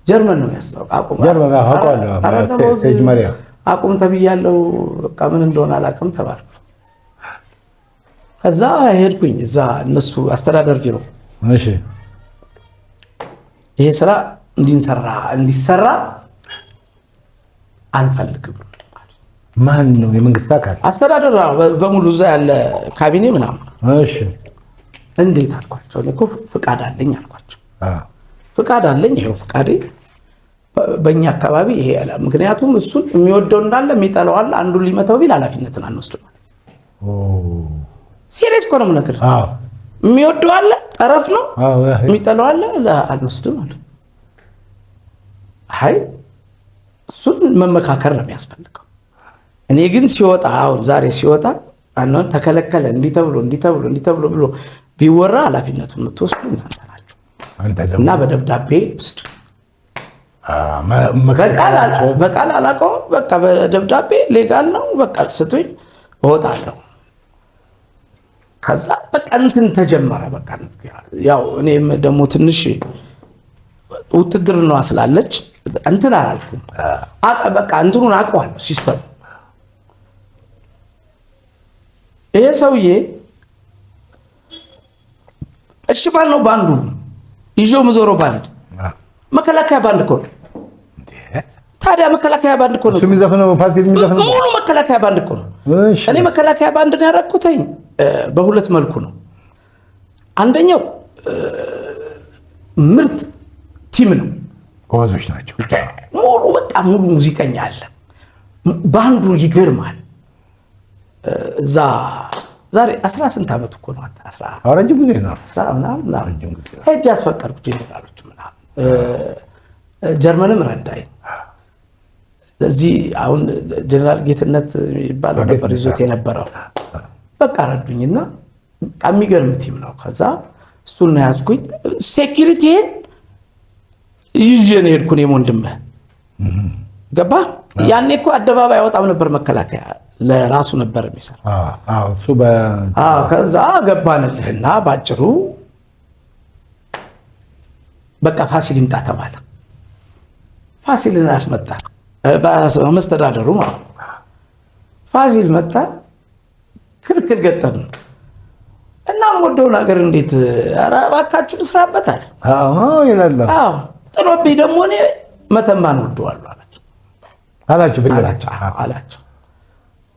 ጀርመን ነው ያስተዋውቀው አቁም ተብያለሁ። በቃ ምን እንደሆነ አላውቅም ተባልኩ። ከዛ ሄድኩኝ እዛ እነሱ አስተዳደር ቢሮ እሺ ይሄ ስራ እንዲሰራ አንፈልግም። ማን ነው? የመንግስት አካል አስተዳደር በሙሉ እዛ ያለ ካቢኔ ምናምን። እሺ እንዴት አልኳቸው። እኔ እኮ ፍቃድ አለኝ አልኳቸው። ፍቃድ አለኝ፣ ይሄው ፍቃዴ በእኛ አካባቢ ይሄ ያለ። ምክንያቱም እሱን የሚወደው እንዳለ የሚጠላው አለ። አንዱን ሊመታው ቢል ኃላፊነትን አንወስድም። ሲሪየስ እኮ ነው የምነግርህ። የሚወደው አለ ጠረፍ ነው፣ የሚጠላው አለ አንወስድም አለ። አይ እሱን መመካከር ነው የሚያስፈልገው። እኔ ግን ሲወጣ አሁን ዛሬ ሲወጣ አሁን ተከለከለ እንዲተብሎ ብሎ ቢወራ ኃላፊነቱን የምትወስዱ እናንተ ናችሁ እና በደብዳቤ ስጡ። በቃል አላውቀውም። በቃ በደብዳቤ ሌጋል ነው። በቃ ስጡኝ እወጣለሁ። ከዛ በቃ እንትን ተጀመረ። በቃ ያው እኔም ደግሞ ትንሽ ውትድርናዋ ስላለች እንትን አላልኩም። በቃ እንትኑን አውቀዋለሁ ሲስተም። ይሄ ሰውዬ እሺ ባል ነው ባንዱ ይዤው ምዞረው ባንድ መከላከያ ባንድ እኮ ነው። ታዲያ መከላከያ ባንድ እኮ ነው እሱ የሚዘፍነው ፋሲል የሚዘፍነው ሙሉ መከላከያ ባንድ እኮ ነው። እኔ መከላከያ ባንድ ነው ያደረኩትኝ በሁለት መልኩ ነው። አንደኛው ምርጥ ቲም ነው፣ ጎበዞች ናቸው ሙሉ በቃ ሙሉ ሙዚቀኛ አለ። ባንዱ ይገርማል። እዛ ዛሬ 18 ዓመት እኮ ነው። ረጅም ጊዜ ነው። ሄጄ አስፈቀድኩ ጄኔራሎች ምናምን። ጀርመንም ረዳኝ። እዚህ አሁን ጀነራል ጌትነት የሚባለው ነበር ይዞት የነበረው። በቃ ረዱኝና የሚገርም ቲም ነው። ከዛ እሱን ያዝኩኝ። ሴኩሪቲን ይዤ ነው ሄድኩኝ። የወንድምህ ገባ። ያኔ እኮ አደባባይ አይወጣም ነበር መከላከያ፣ ለራሱ ነበር የሚሰራ። እሱ ከዛ ገባንልህና ባጭሩ በቃ ፋሲል ይምጣ ተባለ። ፋሲልን አስመጣ መስተዳደሩ ማለት ነው። ፋሲል መጣ። ክርክር ገጠም እና ወደውን ሀገር እንዴት ኧረ እባካችሁ ልስራበታል ይላል። ጥሎብኝ ደግሞ እኔ መተማን ወደዋለሁ አላቸው።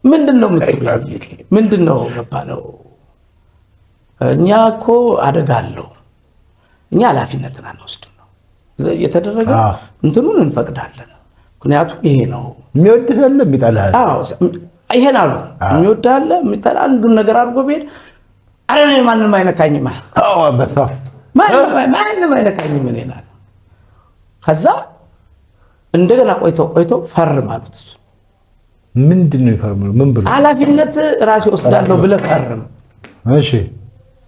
ምንድነው የምትሉኝ? ምንድነው ገባለው? እኛ እኮ አደጋ አለው፣ እኛ ኃላፊነትን አንወስድም ነው የተደረገ። እንትኑን እንፈቅዳለን፣ ምክንያቱም ይሄ ነው። የሚወድህ አለ የሚጠላህ አለ። ይሄን አሉ የሚወድህ አለ የሚጠላህ። አንዱን ነገር አድርጎ ቢሄድ አረ እኔ ማንንም አይነካኝም ማለት ማንንም አይነካኝም ምን ይላል። ከዛ እንደገና ቆይተው ፈርም አሉት። እሱ ምንድነው ይፈርማሉ? ምን ብሎ ኃላፊነት ራሴ ወስዳለሁ ብለህ ፈርም። እሺ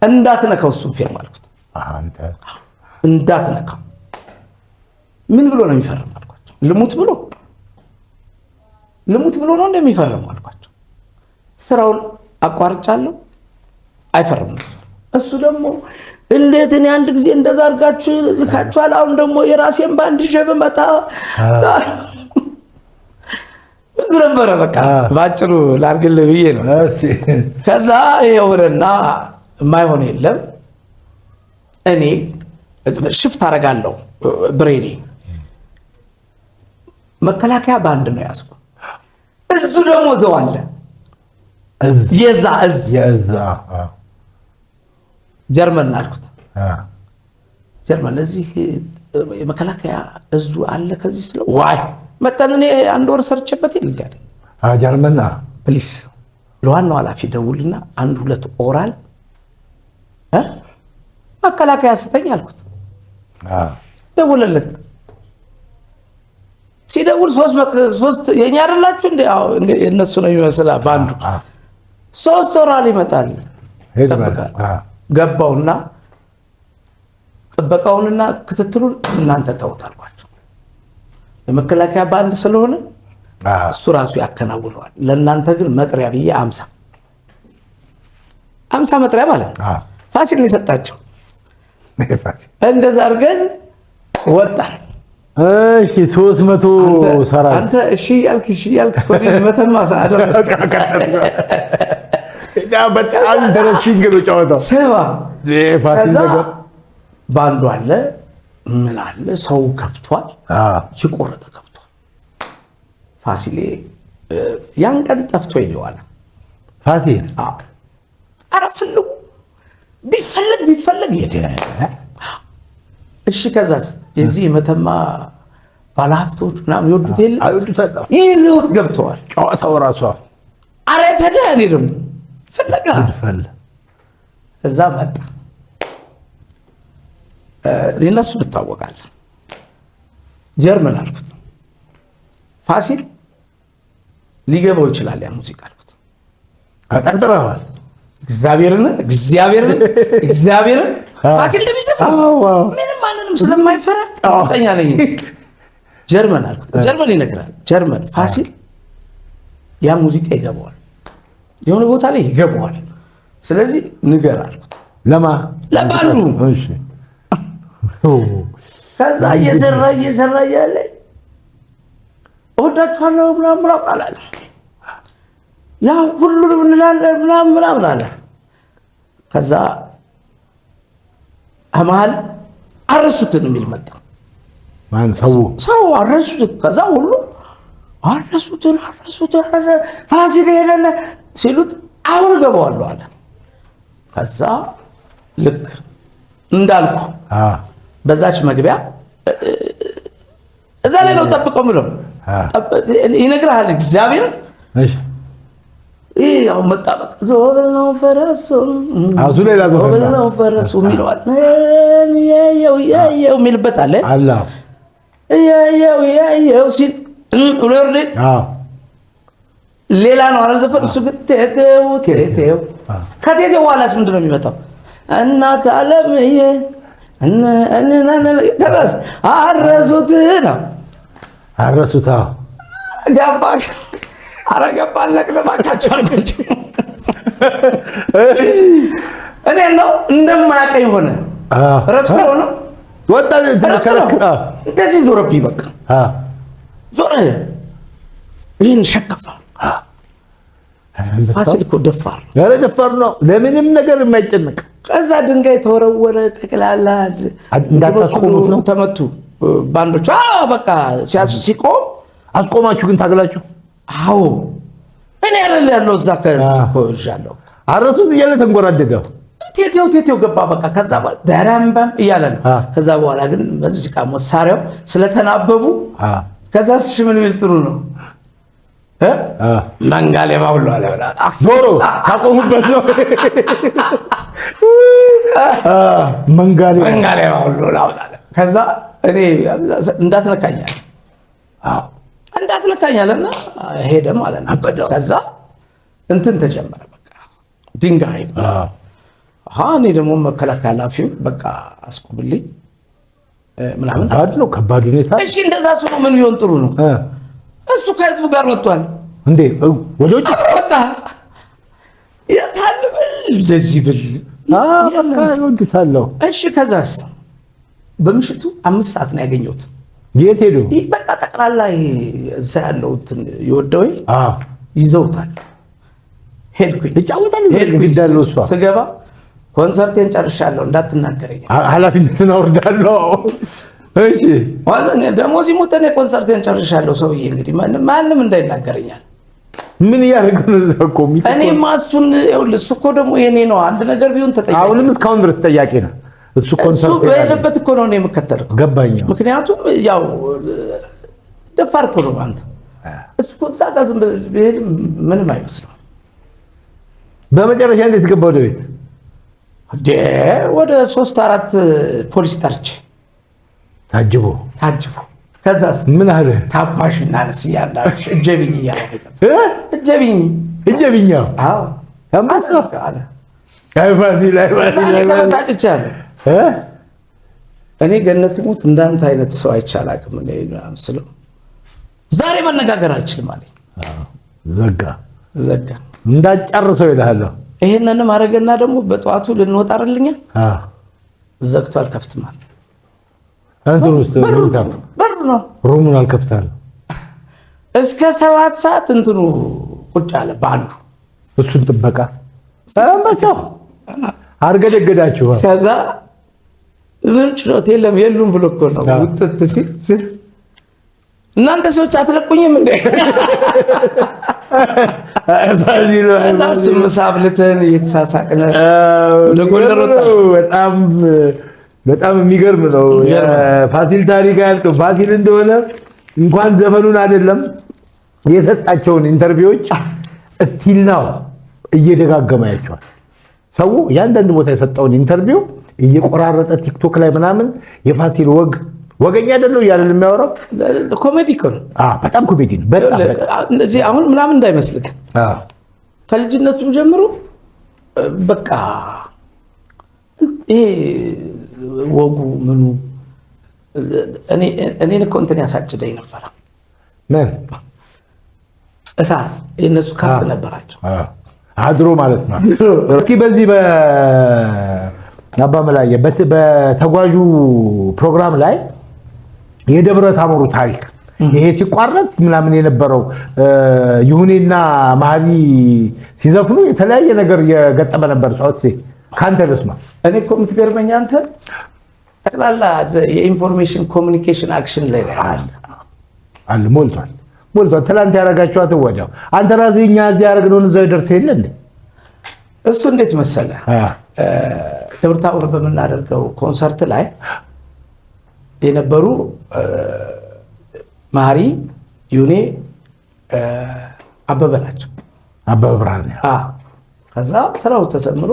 እንዳትነካው እሱን ፊርማ አልኩት። አንተ እንዳትነካው። ምን ብሎ ነው የሚፈርም አልኳቸው። ልሙት ብሎ ነው እንደሚፈርም አልኳቸው። ስራውን አቋርጫለሁ አይፈርምም። እሱ ደግሞ እንዴት እኔ አንድ ጊዜ እንደዛ አድርጋችሁ ልካችኋል፣ አሁን ደግሞ የራሴን ባንድ ይዤ ብመጣ ብዙ ነበረ። በቃ ባጭሩ ላድርግልህ ብዬ ነው። ከዛ ይኸውና የማይሆን የለም። እኔ ሽፍት አደርጋለሁ። ብሬኔ መከላከያ ባንድ ነው ያዝኩ። እዙ ደግሞ ዘው አለ። የዛ ጀርመን አልኩት። ጀርመን እዚህ የመከላከያ እዙ አለ ከዚህ ስለው ዋይ መጣን። እኔ አንድ ወር ሰርቼበት ይልጋል። ጀርመን ፕሊስ ለዋናው ኃላፊ ደውልና 1-2 ኦራል መከላከያ ስተኝ አልኩት። ደውለለት። ሲደውል 3 የኛ አይደላችሁ እንዴ? አዎ እነሱ ነው የሚመስላ ባንዱ 3 ኦራል ይመጣል። ገባውና ጥበቃውንና ክትትሉን እናንተ ተውት አልኳቸው። የመከላከያ ባንድ ስለሆነ እሱ ራሱ ያከናውነዋል። ለእናንተ ግን መጥሪያ ብዬ 50 መጥሪያ ማለት ነው ፋሲል ነው የሰጣቸው። እንደዛ አድርገን ወጣን። እሺ 300 ሰራዊት አንተ እሺ ያልክ ኮዲ መተማ አደረስክ። በጣም ኢንተረስቲንግ ነው ጨዋታው። ሰባ ባንዱ አለ ምን አለ ሰው ከብቷል፣ ይቆረጠ ከብቷል። ፋሲሌ ያን ቀን ጠፍቶ ይለዋል። ፋሲል ኧረ ፈልጉ ቢፈለግ ሄደ። እሺ ከዛስ የዚህ የመተማ ባለሀብቶች ምናምን ይወዱት የለ ይዘውት ገብተዋል። ጨዋታው ራሷ ኧረ ተዳ እኔ ደግሞ ፈለጋ እዛ መጣ። እኔና እሱ እንታወቃለን። ጀርመን አልኩት። ፋሲል ሊገባው ይችላል ያ ሙዚቃ አልኩት። አጠርጥረዋል። እግዚአብሔርን ፋሲል እንደሚዘፍን ምንም ማንንም ስለማይፈራ ጠኛ ነኝ። ጀርመን አልኩት። ጀርመን ይነግራል። ጀርመን ፋሲል ያ ሙዚቃ ይገባዋል፣ የሆነ ቦታ ላይ ይገባዋል። ስለዚህ ንገር አልኩት። ለባንዱ ከዛ እየሰራ እያለ እወዳችኋለሁ ምናምን አላለ። ያው ሁሉንም እንላለን ምናምን አለ። ከዛ ከመሀል አረሱትን የሚል መጣ። ማን ሰው አረሱትን። ከዛ ሁሉ አረሱትን ፋሲል ሄደለ ሲሉት አሁን እገባዋለሁ አለ። ከዛ ልክ እንዳልኩ በዛች መግቢያ እዛ ላይ ነው ጠብቀው ብለው ይነግርሃል። እግዚአብሔር ያው መጣበቅ ዞብል ነው ፈረሱ የሚለዋል ያየው የሚልበት አለ። ያየው ሲል ሌላ ነው አረ ዘፈን። እሱ ግን ቴቴው ከቴቴው በኋላስ ምንድን ነው የሚመጣው? እናት ዓለምዬ ከዛስ አረሱት ነው አረሱታ ገባ። ኧረ ገባ ለቅሰባካቸው አልኳቸው። እኔ ነው እንደማያውቀኝ ሆነ። ረፍስ ሆነ ወጣ እንደዚህ ዞረብኝ። በቃ ዞረ። ይህን ሸከፋ ፋሲል እኮ ደፋር ነው፣ ለምንም ነገር የማይጨነቅ። ከዛ ድንጋይ ተወረወረ። ጠቅላላ እንዳታስቆሙት ነው ተመቱ ባንዶቹ። በቃ ሲቆም አስቆማችሁ ግን ታግላችሁ? አዎ እኔ አይደል ያለው እዛ ከዛለው አረሱት እያለ ተንጎራደደው። ቴቴው ገባ። በቃ ከዛ በኋላ ደረምበም እያለ ነው። ከዛ በኋላ ግን ሙዚቃ መሳሪያው ስለተናበቡ ከዛ ምን ቢል ጥሩ ነው መንጋሌ ባውሎ አለ ዞሮ ታቆሙበት ነው። መንጋሌ ባውሎ አለ። ከዛ እኔ እንዳትነካኛል እንዳትነካኛለና ሄደ ማለት ነው። ከዛ እንትን ተጀመረ። በቃ ድንጋይ እኔ ደግሞ መከላከያ ኃላፊው በቃ አስቆምልኝ ምናምን ከባድ ሁኔታ። እሺ እንደዛ ሰው ምን ቢሆን ጥሩ ነው? እሱ ከህዝቡ ጋር ወጥቷል እንዴ? ወደ ውጭ ወጣ። የታል ብል እንደዚህ ብል በቃ ይወዱታለሁ። እሺ ከዛስ በምሽቱ 5 ሰዓት ነው ያገኘሁት። የት ሄዱ? በቃ ጠቅላላ እዛ ያለውትን ይወደው ይዘውታል። ሄድኩኝ ስገባ ኮንሰርቴን ጨርሻለሁ እንዳትናገረኝ ኃላፊነትን አወርዳለሁ። እሺ ዋዘን ደሞዝ ይሞት እኔ ኮንሰርቴን ጨርሻለሁ። ሰውዬ እንግዲህ ማንም እንዳይናገረኛል። ምን ያደርግ ነው እኮ እኔ ማሱን ይኸውልህ፣ እሱ እኮ ደግሞ የኔ ነው። አንድ ነገር ቢሆን ተጠያቂ። አሁንም እስካሁን ድረስ ተጠያቂ ነው እሱ። ኮንሰርት ያለበት እኮ ነው እኔ የምከተልከው። ገባኝ። ምክንያቱም ያው ደፋር እኮ ነው አንተ። እሱ እኮ እዛ ጋር ዝም ብለህ ምንም አይመስልም። በመጨረሻ እንዴት ገባ ወደ ቤት? ወደ 3-4 ፖሊስ ጠርቼ ታጅቦ ከዛስ ምን አለ? ታባሽና ነስ ያላሽ እጀብኝ እያለ እጀብኝ አዎ ያማሰካ አለ። ፋሲል ተበሳጭቻለሁ። እኔ ገነት ሙት እንዳንተ አይነት ሰው አይቻል አቅም ነው ስለው ዛሬ መነጋገር አልችልም አለኝ። ዘጋ እንዳጨርሰው ይላል። ይሄንን ማረገና ደግሞ በጠዋቱ ልንወጣ አይደልኛ ዘግቶ አልከፍትም አለ። አንተን ውስጥ በሩ ነው ሩሙን አልከፍታለሁ እስከ 7 ሰዓት እንትኑ ቁጭ አለ ባንዱ። እሱን ጥበቃ አንበሳው አርገደገዳችሁ። ከዛ ምን ችሎት የለም የሉም ብሎ እኮ ነው ውጥት ሲል እናንተ ሰዎች አትለቁኝም እንዴ? እሱም ሳብልተን እየተሳሳቅን ወደ ጎንደር ወጣን። በጣም የሚገርም ነው። የፋሲል ታሪክ አያልቅም። ፋሲል እንደሆነ እንኳን ዘመኑን አይደለም የሰጣቸውን ኢንተርቪዎች እስቲል ነው እየደጋገመ ያቸዋል። ሰው ያንዳንድ ቦታ የሰጠውን ኢንተርቪው እየቆራረጠ ቲክቶክ ላይ ምናምን የፋሲል ወገኛ አይደለው እያለ የሚያወራው ኮሜዲ እኮ ነው። በጣም ኮሜዲ ነው። በጣም እንደዚህ አሁን ምናምን እንዳይመስልክ ከልጅነቱ ጀምሮ በቃ ይሄ ወጉ ምኑ እኔን እኮ እንትን ያሳጭደኝ ነበረ። ምን እሳት የእነሱ ከፍት ነበራቸው አድሮ ማለት ነው። እስኪ በዚህ በአባ መላየ በተጓዡ ፕሮግራም ላይ የደብረ ታቦሩ ታሪክ ይሄ ሲቋረጥ ምናምን የነበረው ይሁኔና መሀሊ ሲዘፍኑ የተለያየ ነገር የገጠመ ነበር። ጾት ካንተ ልስማ። እኔ እኮ የምትገርመኝ አንተ ጠቅላላ የኢንፎርሜሽን ኮሚኒኬሽን አክሽን ላይ አለ ሞልቷል። ትላንት ያደረጋችኋት ወዲያው አንተ ራስህ እኛ እዚህ ያደረግነውን እዛው ይደርስ የለ እንዴ? እሱ እንዴት መሰለ ደብረ ታቦር በምናደርገው ኮንሰርት ላይ የነበሩ ማሪ ዩኔ አበበ ናቸው። አበበ ብርሃኔ ከዛ ስራው ተሰምሮ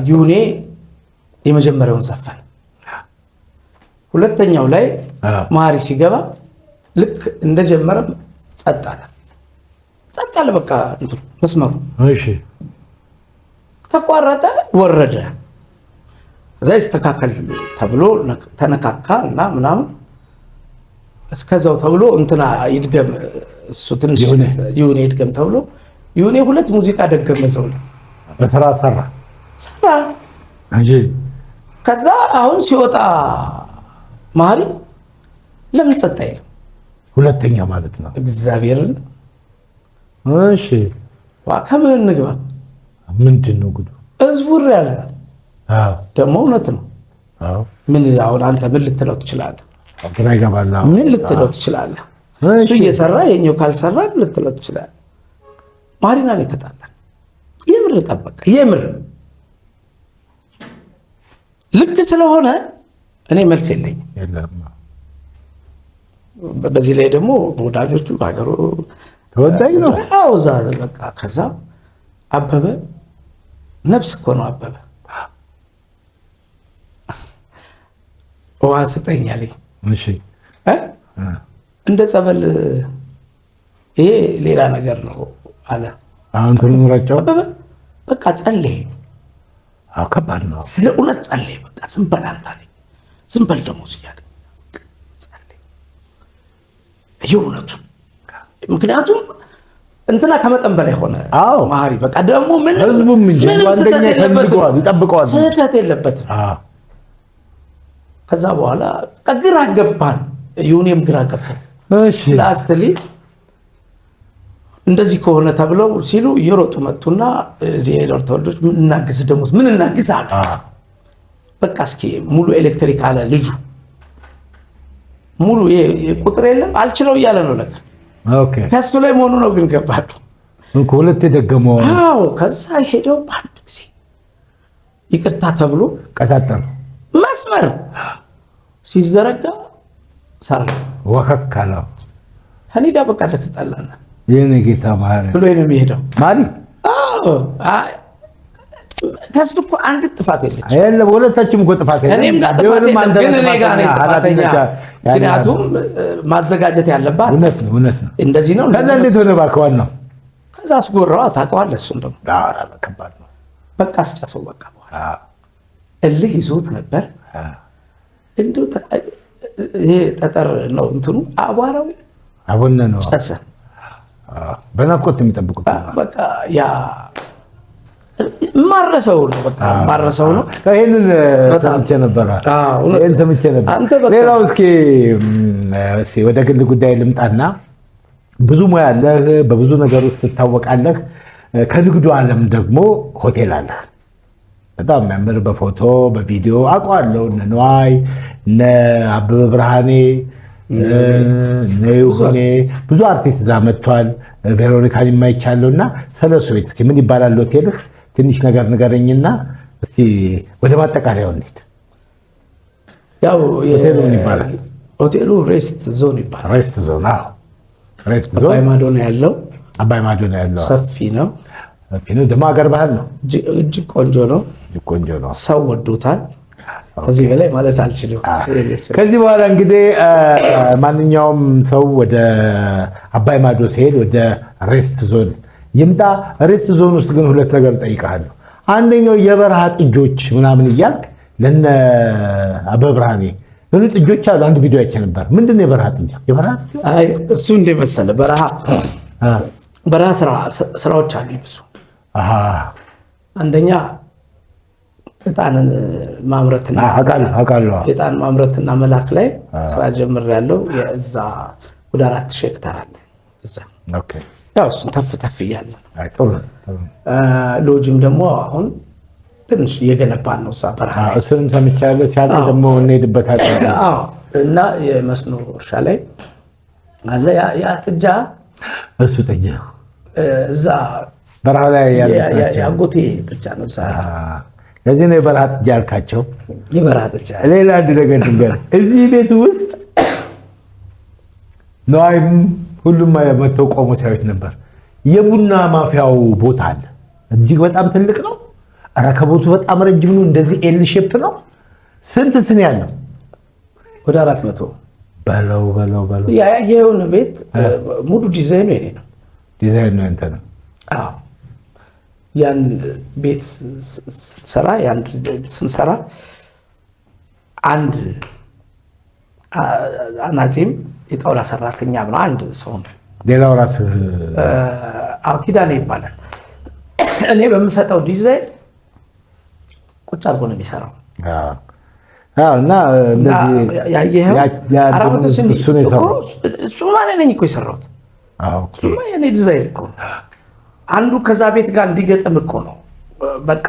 ዩኔ የመጀመሪያውን ዘፈን፣ ሁለተኛው ላይ ማሪ ሲገባ ልክ እንደጀመረ ጸጥ አለ። በቃ እንትን መስመሩ ተቋረጠ፣ ወረደ። እዛ ይስተካከል ተብሎ ተነካካ እና ምናምን እስከዛው ተብሎ እንትና ይድገም እሱ ትንሽ ይሁኔ ይድገም ተብሎ ይሁኔ ሁለት ሙዚቃ ደገመዘው በስራ ሰራ። ከዛ አሁን ሲወጣ ማሪ ለምን ጸጥ አይልም? ሁለተኛ ማለት ነው። እግዚአብሔርን እሺ ከምን እንግባ? ምንድን ነው ጉዱ? እዝቡር ያለ ደግሞ እውነት ነው። ምን አሁን አንተ ምን ልትለው ትችላለህ? ግራ ይገባል። ምን ልትለው ትችላለህ? እሱ እየሰራ የኛው ካልሰራ ልትለው ትችላለህ። ማሪና ነው የተጣላን። የምር ጠበቃ የምር ልክ ስለሆነ እኔ መልስ የለኝም። በዚህ ላይ ደግሞ ወዳጆቹ ሀገሩ ተወዳጅ ነው። እዛ በቃ ከዛ አበበ ነፍስ እኮ ነው አበበ ውሃ ስጠኝ አለኝ። እንደ ጸበል ይሄ ሌላ ነገር ነው አለ። አሁን ትኑራቸው አበበ በቃ ጸለይ። ከባድ ነው ስለ እውነት ጸለይ። በቃ ዝም በል አንተ አለኝ። ዝም በል ደግሞ ሲያለ ጸለይ የእውነቱን። ምክንያቱም እንትና ከመጠን በላይ ሆነ ማሪ። በቃ ደግሞ ምን ህዝቡም እንጂ አንደኛ ይጠብቀዋል፣ ስህተት የለበትም። ከዛ በኋላ ግራ ገባን፣ ይሁኔም ግራ ገባን። ላስትሊ እንደዚህ ከሆነ ተብለው ሲሉ እየሮጡ መጡና እዚህ ሄደር ተወልዶች ምን እናግዝ ደሞዝ ምን እናግዝ አሉ። በቃ እስኪ ሙሉ ኤሌክትሪክ አለ ልጁ ሙሉ ቁጥር የለም አልችለው እያለ ነው ለካ ከስቱ ላይ መሆኑ ነው። ግን ገባሉ ሁለቴ ደገመው። ከዛ ሄደው በአንድ ጊዜ ይቅርታ ተብሎ ቀጣጠሩ። መስመር ሲዘረጋ ሰራ ወከክ አለው። እኔ ጋር በቃ ተጣላና የኔ ጌታ ማሪ ብሎ ነው የሚሄደው። ማሪ ከሱ እኮ አንድ ጥፋት የለች አይደለም። ሁለታችንም እኮ ጥፋት የለም። እኔም ጋር ጥፋት የለም፣ ግን እኔ ጋር ነኝ ጥፋተኛ። ምክንያቱም ማዘጋጀት ያለባት እውነት ነው። እንደዚህ ነው። ከዛ እንዴት ሆነ ባከዋል ነው። ከዛ አስጎራው ታውቀዋለህ። እሱን ደግሞ ከባድ ነው። በቃ አስጨሰው። በቃ በኋላ እልህ ይዞት ነበር። እንደው ይሄ ጠጠር ነው እንትኑ አቧራው አቦነ ነው ጨሰ። በናፍቆት የሚጠብቁት በቃ ያ ማረሰው ነው። በቃ ማረሰው ነው። ይሄንን ሰምቼ ነበር። ሌላው እስኪ ወደ ግል ጉዳይ ልምጣና ብዙ ሙያ አለህ፣ በብዙ ነገር ውስጥ ትታወቃለህ። ከንግዱ ዓለም ደግሞ ሆቴል አለህ። በጣም የሚያምር በፎቶ በቪዲዮ አውቀዋለሁ። እነ ነዋይ እነ አበበ ብርሃኔ ብዙ አርቲስት እዛ መጥቷል። ቬሮኒካን የማይቻለው እና ስለሱ ቤት እስኪ ምን ይባላል ሆቴልህ? ትንሽ ነገር ንገረኝና እስኪ ወደ ማጠቃለያው እንሂድ። ያው ሆቴሉ ምን ይባላል? ሆቴሉ ሬስት ዞን ይባላል። ሬስት ዞን። አዎ ሬስት ዞን አባይ ማዶ ነው ያለው። አባይ ማዶ ነው ያለው። ሰፊ ነው። ደግሞ ሀገር ባህል ነው። እጅግ ቆንጆ ነው። ቆንጆ ነው። ሰው ወዶታል። ከዚህ በላይ ማለት አልችልም። ከዚህ በኋላ እንግዲህ ማንኛውም ሰው ወደ አባይ ማዶ ሲሄድ ወደ ሬስት ዞን ይምጣ። ሬስት ዞን ውስጥ ግን ሁለት ነገር እጠይቅሃለሁ። አንደኛው የበረሃ ጥጆች ምናምን እያልክ ለነ አበበ ብርሃኔ ጥጆች አሉ። አንድ ቪዲዮ አይቼ ነበር። ምንድን ነው የበረሃ ጥጃ? እሱ እንደ መሰለ በረሃ ስራዎች አሉ ብዙ። አንደኛ ዕጣንን ማምረትና ዕጣን ማምረትና መላክ ላይ ስራ ጀምሬያለሁ። እዛ ወደ 4000 ሄክታር አለ እዛ። ያው እሱን ተፍ እያለ ሎጅም ደግሞ አሁን ትንሽ እየገነባን ነው እዛ በረሃ ላይ። እሱንም ሰምቻለሁ። ሲያለ ደግሞ እንሄድበታለን። እና የመስኖ እርሻ ላይ አለ ያ ጥጃ። እሱ ጥጃ እዛ በረሃ ላይ ያጎቴ ጥጃ ነው እዛ። ለዚህ ነው የበረሃ ጥጃ ያልካቸው። የበረሃ ጥጃ። ሌላ አንድ ነገር ድንገር እዚህ ቤት ውስጥ ነዋይም ሁሉም መተው ቆሞ ሲያዩት ነበር። የቡና ማፍያው ቦታ አለ። እጅግ በጣም ትልቅ ነው። ረከቦቱ በጣም ረጅም ነው። እንደዚህ ኤል ሼፕ ነው። ስንት ስን ያለው? ወደ 400 በለው። የሆነ ቤት ሙሉ ዲዛይኑ የኔ ነው። ዲዛይኑ ያንተ ነው? አዎ። ያን ቤት ስንሰራ አንድ አናጺም የጣውላ ሰራተኛ ነው አንድ ሰው ነው። ሌላው ራስ ኪዳኔ ይባላል። እኔ በምሰጠው ዲዛይን ቁጭ አድርጎ ነው የሚሰራው። እና ያየኸው እሱማ እኔ ነኝ እኮ የሰራሁት። እሱማ የኔ ዲዛይን እኮ ነው። አንዱ ከዛ ቤት ጋር እንዲገጥም እኮ ነው። በቃ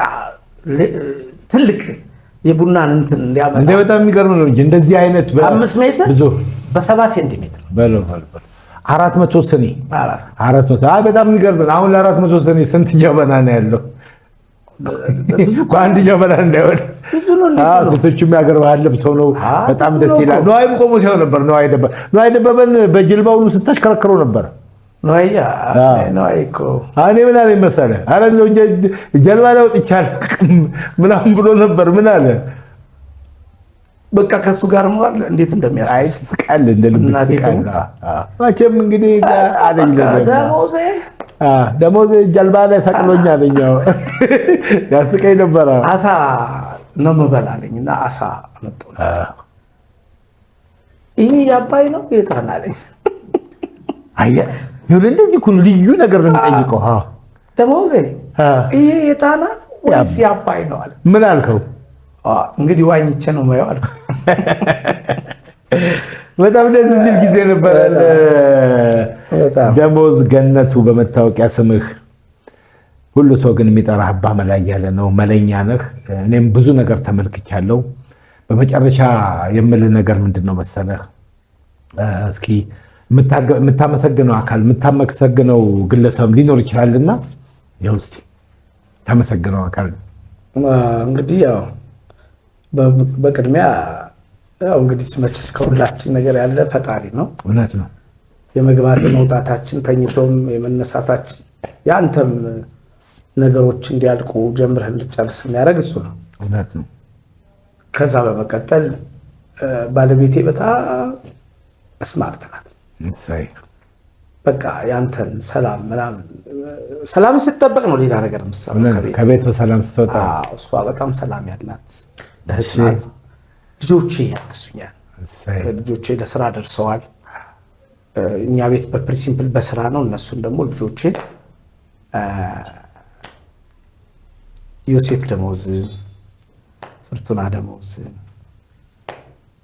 ትልቅ የቡናን እንትን እንዲያመጣ እንደ በጣም የሚገርም ነው እንጂ እንደዚህ አይነት 5 ሜትር በ7 ሴንቲሜትር 400 ስኒ 400። በጣም የሚገርም ነው። አሁን ለ400 ስኒ ስንት ጀበና ነው ያለው? አንድ ጀበና እንዳይሆን ሴቶቹም ያገር ባህል ለብሰው ነው። በጣም ደስ ይላል። ነዋይም ቆሞ ሲሆን ነበር። ነዋይ ደበበን በጅልባ ሁሉ ስታሽከረክረው ነበር። ነዋይ እኮ እኔ ምን አለኝ መሰለህ? ኧረ ጀልባ ላይ ወጥቼ አላውቅም ምናምን ብሎ ነበር። ምን አለ በቃ ከሱ ጋር ማለት እንዴት እንደሚያስደስት ቃል እንደልብናቴ መቼም እንግዲህ አለኝ ደሞዜ ጀልባ ላይ ሰቅሎኝ አለኛው ያስቀኝ ነበረ። አሳ ነው የምበላ አለኝና አሳ አመጣሁ። ይሄ የአባይ ነው የጣና አለኝ። አየህ እንደዚህ እኮ ልዩ ነገር ነው የሚጠይቀው። ደሞዜ ይሄ የጣና ወይስ የአባይ ነው አለ። ምን አልከው? እንግዲህ ዋኝቼ ነው የማየው አልኩት። በጣም ደስ የሚል ጊዜ ነበረ። ደሞዝ ገነቱ በመታወቂያ ስምህ ሁሉ ሰው ግን የሚጠራህ አባ መላ እያለ ነው። መለኛ ነህ። እኔም ብዙ ነገር ተመልክቻለሁ። በመጨረሻ የምልህ ነገር ምንድን ነው መሰለህ? እስኪ የምታመሰግነው አካል የምታመሰግነው ግለሰብ ሊኖር ይችላልና ያው እስኪ ታመሰግነው አካል እንግዲህ ያው በቅድሚያ ያው እንግዲህ መቼስ ከሁላችን ነገር ያለ ፈጣሪ ነው። እውነት ነው። የመግባት መውጣታችን ተኝቶም የመነሳታችን ያንተም ነገሮች እንዲያልቁ ጀምረህ እንድጨርስ የሚያደርግ እሱ ነው። እውነት ነው። ከዛ በመቀጠል ባለቤቴ በጣም ስማርት ናት። በቃ ያንተን ሰላም ምናምን ሰላም ስትጠበቅ ነው ሌላ ነገር የምትሰራው። ከቤት በሰላም ስትወጣ እሷ በጣም ሰላም ያላት እህት ናት። ልጆቼ ያግዙኛል። ልጆቼ ለስራ ደርሰዋል። እኛ ቤት በፕሪንሲፕል በስራ ነው። እነሱን ደግሞ ልጆቼ ዮሴፍ ደሞዝ፣ ፍርቱና ደሞዝ፣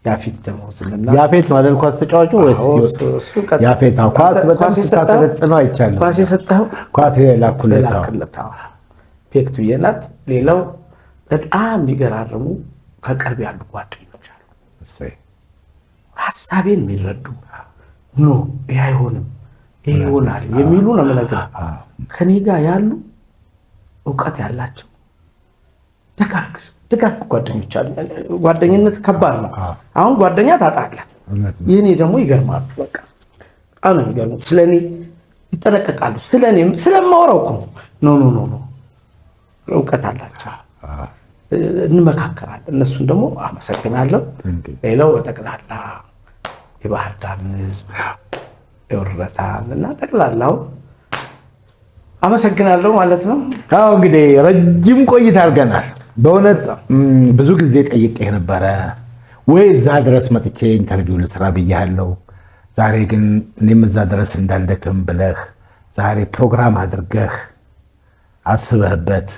ያፌት ደሞዝ እና ያፌት ነው አይደል? ኳስ ተጫዋቹ ወይስ ያፌት? ኳስ በጣም ሲሰለጥነው አይቻልም። ኳስ የሰጠኸው ኳስ ላኩለት ፔክቱ የናት። ሌላው በጣም የሚገራርሙ ከቅርብ ያሉ ጓደኞች አሉ። ሀሳቤን የሚረዱ ኖ ይህ አይሆንም ይህ ይሆናል የሚሉ ነው የምነግርህ። ከኔ ጋር ያሉ እውቀት ያላቸው ደጋግ ጓደኞች አሉ። ጓደኝነት ከባድ ነው። አሁን ጓደኛ ታጣለህ። ይህኔ ደግሞ ይገርማሉ። በቃ በጣም ነው የሚገርሙት። ስለኔ ይጠነቀቃሉ። ስለኔ ስለማወራው እኮ ኖ እውቀት አላቸው። እንመካከራለን። እነሱን ደግሞ አመሰግናለሁ። ሌላው በጠቅላላ የባህር ዳር ህዝብ የወረታን እና ጠቅላላው አመሰግናለሁ ማለት ነው። አዎ እንግዲህ ረጅም ቆይታ አድርገናል። በእውነት ብዙ ጊዜ ጠይቄህ ነበረ ወይ እዛ ድረስ መጥቼ ኢንተርቪው ልስራ ብያለሁ። ዛሬ ግን እኔም እዛ ድረስ እንዳልደክም ብለህ ዛሬ ፕሮግራም አድርገህ አስበህበት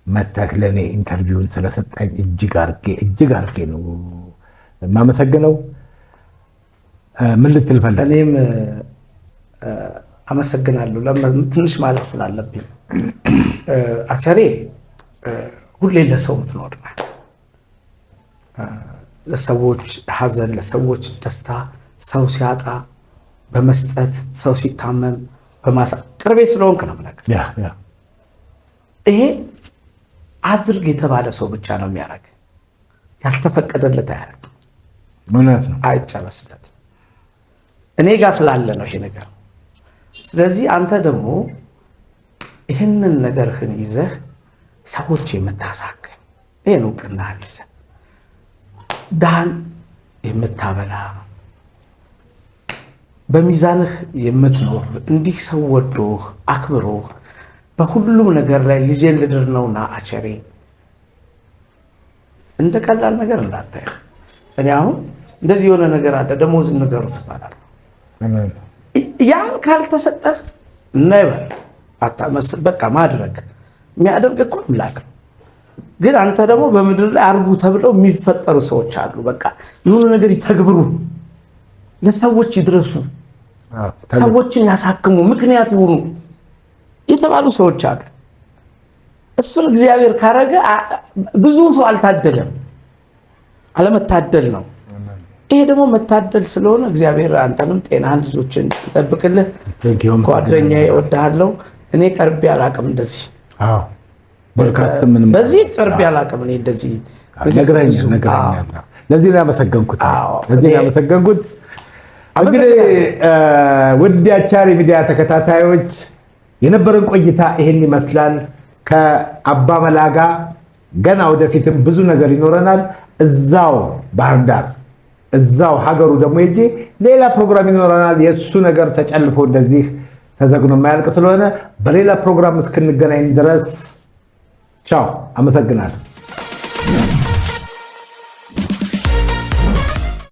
መተህ ለእኔ ኢንተርቪውን ስለሰጠኝ እጅግ አድርጌ ነው የማመሰግነው። ምን ልትል ፈለግ? እኔም አመሰግናለሁ ትንሽ ማለት ስላለብኝ። አቸሬ ሁሌ ለሰው ምትኖር ለሰዎች ሀዘን፣ ለሰዎች ደስታ፣ ሰው ሲያጣ በመስጠት ሰው ሲታመም ቅርቤ ስለሆንክ ነው የምነግርህ። ይሄ አድርግ የተባለ ሰው ብቻ ነው የሚያደርግ። ያልተፈቀደለት አያደርግም። እውነት ነው፣ አይጨረስለትም። እኔ ጋር ስላለ ነው ይሄ ነገር። ስለዚህ አንተ ደግሞ ይህንን ነገርህን ይዘህ ሰዎች የምታሳክም ይህን እውቅና ይዘህ ድሃን የምታበላ በሚዛንህ የምትኖር እንዲህ ሰው ወዶህ አክብሮህ በሁሉም ነገር ላይ ልጄን ልድር ነውና አቸሬ እንደ ቀላል ነገር እንዳታየው። እኔ አሁን እንደዚህ የሆነ ነገር አለ ደሞዝ ንገሩ ትባላለህ። ያን ካልተሰጠህ እናይበል አታመስል። በቃ ማድረግ የሚያደርግ እኮ አምላክ ነው። ግን አንተ ደግሞ በምድር ላይ አርጉ ተብለው የሚፈጠሩ ሰዎች አሉ። በቃ የሆነ ነገር ይተግብሩ፣ ለሰዎች ይድረሱ፣ ሰዎችን ያሳክሙ፣ ምክንያት ይሁኑ የተባሉ ሰዎች አሉ። እሱን እግዚአብሔር ካረገ ብዙ ሰው አልታደለም። አለመታደል ነው። ይሄ ደግሞ መታደል ስለሆነ እግዚአብሔር አንተንም ጤናህን ልጆችን ይጠብቅልህ። ጓደኛዬ እወድሃለሁ። እኔ ቀርቤ አላቅም እንደዚህ በዚህ ቀርቤ አላቅም። እኔ እንደዚህ ነግረኛል። ለዚህ ነው ያመሰገንኩት። እንግዲህ ውድ የአቻሬ ሚዲያ ተከታታዮች የነበረን ቆይታ ይሄን ይመስላል። ከአባ መላ ጋር ገና ወደፊትም ብዙ ነገር ይኖረናል። እዛው ባህር ዳር እዛው ሀገሩ ደግሞ ሄጄ ሌላ ፕሮግራም ይኖረናል። የእሱ ነገር ተጨልፎ እንደዚህ ተዘግኖ የማያልቅ ስለሆነ በሌላ ፕሮግራም እስክንገናኝ ድረስ ቻው፣ አመሰግናለሁ።